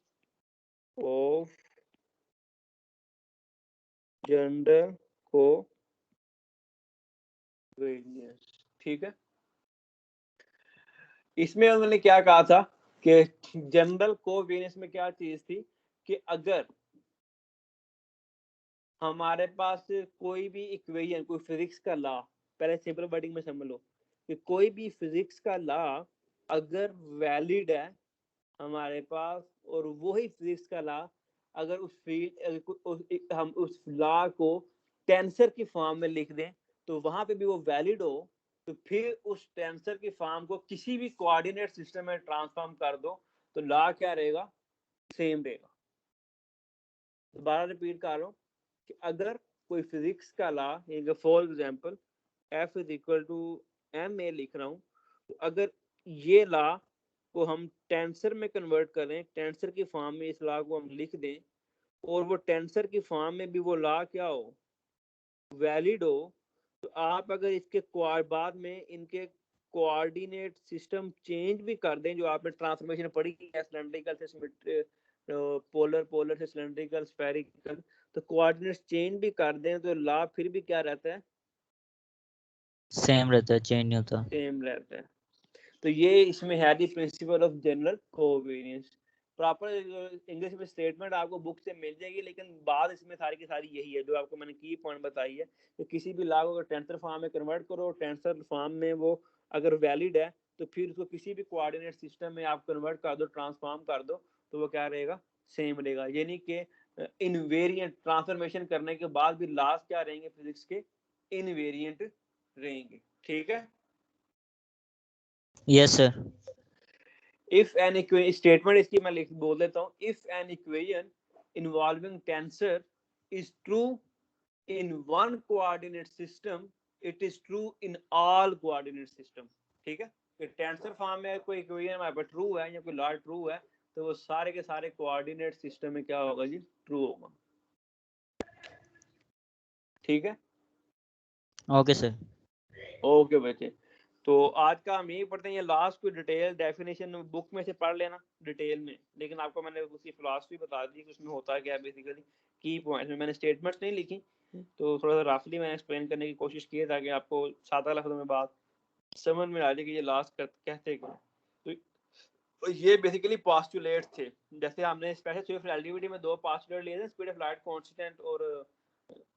of general covariance. ठीक है, इसमें उन्होंने क्या कहा था कि जनरल कोवेरिएंस में क्या चीज थी कि अगर हमारे पास कोई भी इक्वेशन, कोई फिजिक्स का लॉ, पहले सिंपल वर्डिंग में समझ लो कि कोई भी फिजिक्स का लॉ अगर वैलिड है हमारे पास, और वही फिजिक्स का लॉ अगर उस फील्ड हम उस लॉ को टेंसर की फॉर्म में लिख दें तो वहां पे भी वो वैलिड हो, तो फिर उस टेंसर की फॉर्म को किसी भी कोऑर्डिनेट सिस्टम में ट्रांसफॉर्म कर दो तो लॉ क्या रहेगा, सेम रहेगा। दोबारा रिपीट कर रहा हूँ कि अगर कोई फिजिक्स का law, for example F is equal to ma लिख रहा हूँ, तो अगर ये लॉ को हम टेंसर में कन्वर्ट करें, टेंसर की फॉर्म में इस लॉ को हम लिख दें और वो टेंसर की फॉर्म में भी वो लॉ क्या हो, वैलिड हो, तो आप अगर इसके बाद में इनके कोऑर्डिनेट सिस्टम चेंज भी कर दें, जो आपने ट्रांसफॉर्मेशन पढ़ी है सिलेंड्रिकल से पोलर से सिलेंड्रिकल स्फेरिकल, तो कोऑर्डिनेट चेंज भी कर दें तो लॉ फिर भी क्या रहता है, सेम रहता है, चेंज नहीं होता। सेम रहता है। तो ये इसमें है the principle of general covariance. Proper English में स्टेटमेंट आपको बुक से मिल जाएगी, लेकिन बात इसमें सारी की सारी यही है जो आपको मैंने की पॉइंट बताई है कि किसी भी लॉ को अगर टेंसर फॉर्म में कन्वर्ट करो, टेंसर फॉर्म में वो अगर वैलिड है तो फिर उसको किसी भी कोऑर्डिनेट सिस्टम में आप कन्वर्ट कर दो, ट्रांसफॉर्म कर दो, तो वो क्या रहेगा, सेम रहेगा। यानी कि इनवेरिएंट ट्रांसफॉर्मेशन करने के बाद भी लॉस क्या रहेंगे फिजिक्स के, इनवेरिएंट रहेंगे। ठीक है। Yes sir. If an equation, statement इसकी मैं लिख बोल देता हूँ, if an equation involving tensor is true in one coordinate system, it is true in all coordinate system। ठीक है, कि टेंसर फॉर्म में कोई इक्वेशन हमारे पास ट्रू है या कोई लॉ ट्रू है तो वो सारे के सारे कोऑर्डिनेट सिस्टम में क्या होगा जी, ट्रू होगा। ठीक है, ओके सर। ओके बच्चे। तो आज का हम यही पढ़ते हैं, ये लास्ट कोई डिटेल डेफिनेशन बुक में से पढ़ लेना डिटेल में, लेकिन आपको मैंने उसकी फिलॉसफी बता दी कि उसमें होता क्या है बेसिकली, की पॉइंट्स में मैंने स्टेटमेंट्स नहीं लिखी, तो थोड़ा सा रफली मैंने एक्सप्लेन करने की कोशिश की ताकि आपको सादा लफ्ज़ों में बात समझ में आ जाए कि ये लास्ट कहते क्या। तो ये बेसिकली पोस्टुलेट थे, जैसे हमने स्पेशल स्विफ्ट रिलेटिविटी में दो पोस्टुलेट लिए थे, स्पीड ऑफ लाइट कांस्टेंट और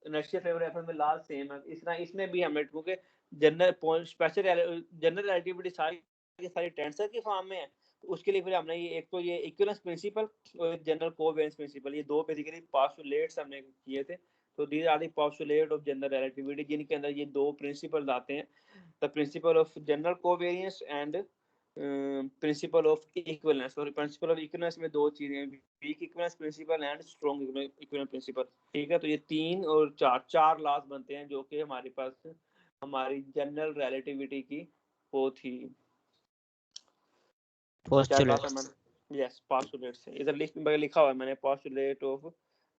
इनर्शिया फेवर रेफरेंस में लाल सेम है। इस तरह इसमें भी हमने क्योंकि जनरल स्पेशल जनरल रिलेटिविटी सारी टेंसर की फॉर्म में है, तो उसके लिए फिर हमने ये एक तो ये इक्विवेलेंस प्रिंसिपल और जनरल कोवेरिएंस प्रिंसिपल, ये दो बेसिकली पोस्टुलेट्स हमने किए थे। तो these are the postulate of general relativity, जिनके अंदर ये दो प्रिंसिपल आते हैं, the principle of general covariance and principle of equivalence. और प्रिंसिपल ऑफ इक्विवेलेंस में दो चीजें, weak equivalence principle and strong equivalence principle. ठीक है, तो ये तीन और चार लॉज बनते हैं जो कि हमारे पास हमारी जनरल रिलेटिविटी की वो थी, यस पोस्टुलेट से। इधर लिखा हुआ है मैंने पोस्टुलेट ऑफ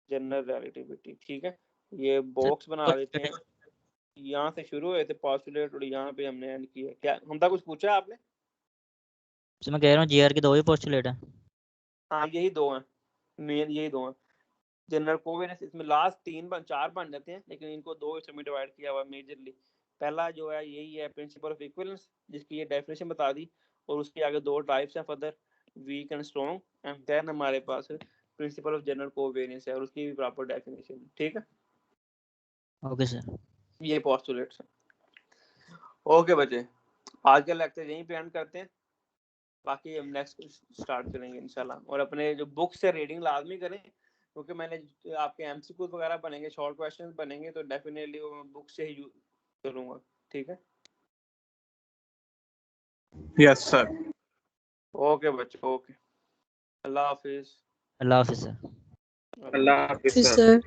जनरल रिलेटिविटी। ठीक है, ये बॉक्स बना देते हैं, यहाँ से शुरू हुए थे पोस्टुलेट और यहाँ पे हमने एंड किया। क्या हमदा कुछ पूछा आपने? तो मैं कह रहा हूँ जीआर के दो ही पोस्टुलेट है। हाँ यही दो हैं, मेन यही दो हैं। जनरल कोवेरिएंस इसमें लास्ट चार बन जाते हैं, लेकिन इनको दो हिस्सों में डिवाइड किया हुआ मेजरली। पहला जो है यही है प्रिंसिपल ऑफ इक्विवेलेंस, जिसकी ये डेफिनेशन बता दी, और उसके आगे दो टाइप्स हैं further, weak and strong, and then हमारे पास प्रिंसिपल ऑफ जनरल कोवेरिएंस है और उसकी भी प्रॉपर डेफिनेशन। ठीक है, ओके सर। ये पोस्टुलेट्स हैं। ओके बच्चे, आज का लेक्चर यहीं पे एंड करते हैं, बाकी हम नेक्स्ट स्टार्ट करेंगे इंशाल्लाह। और अपने जो बुक से रीडिंग लाजमी करें, क्योंकि मैंने आपके एमसीक्यू वगैरह बनेंगे, शॉर्ट क्वेश्चंस बनेंगे, तो डेफिनेटली वो मैं बुक से ही यूज करूंगा। ठीक है, यस सर। ओके बच्चों, ओके, अल्लाह हाफिज। अल्लाह हाफिज सर। अल्लाह हाफिज सर।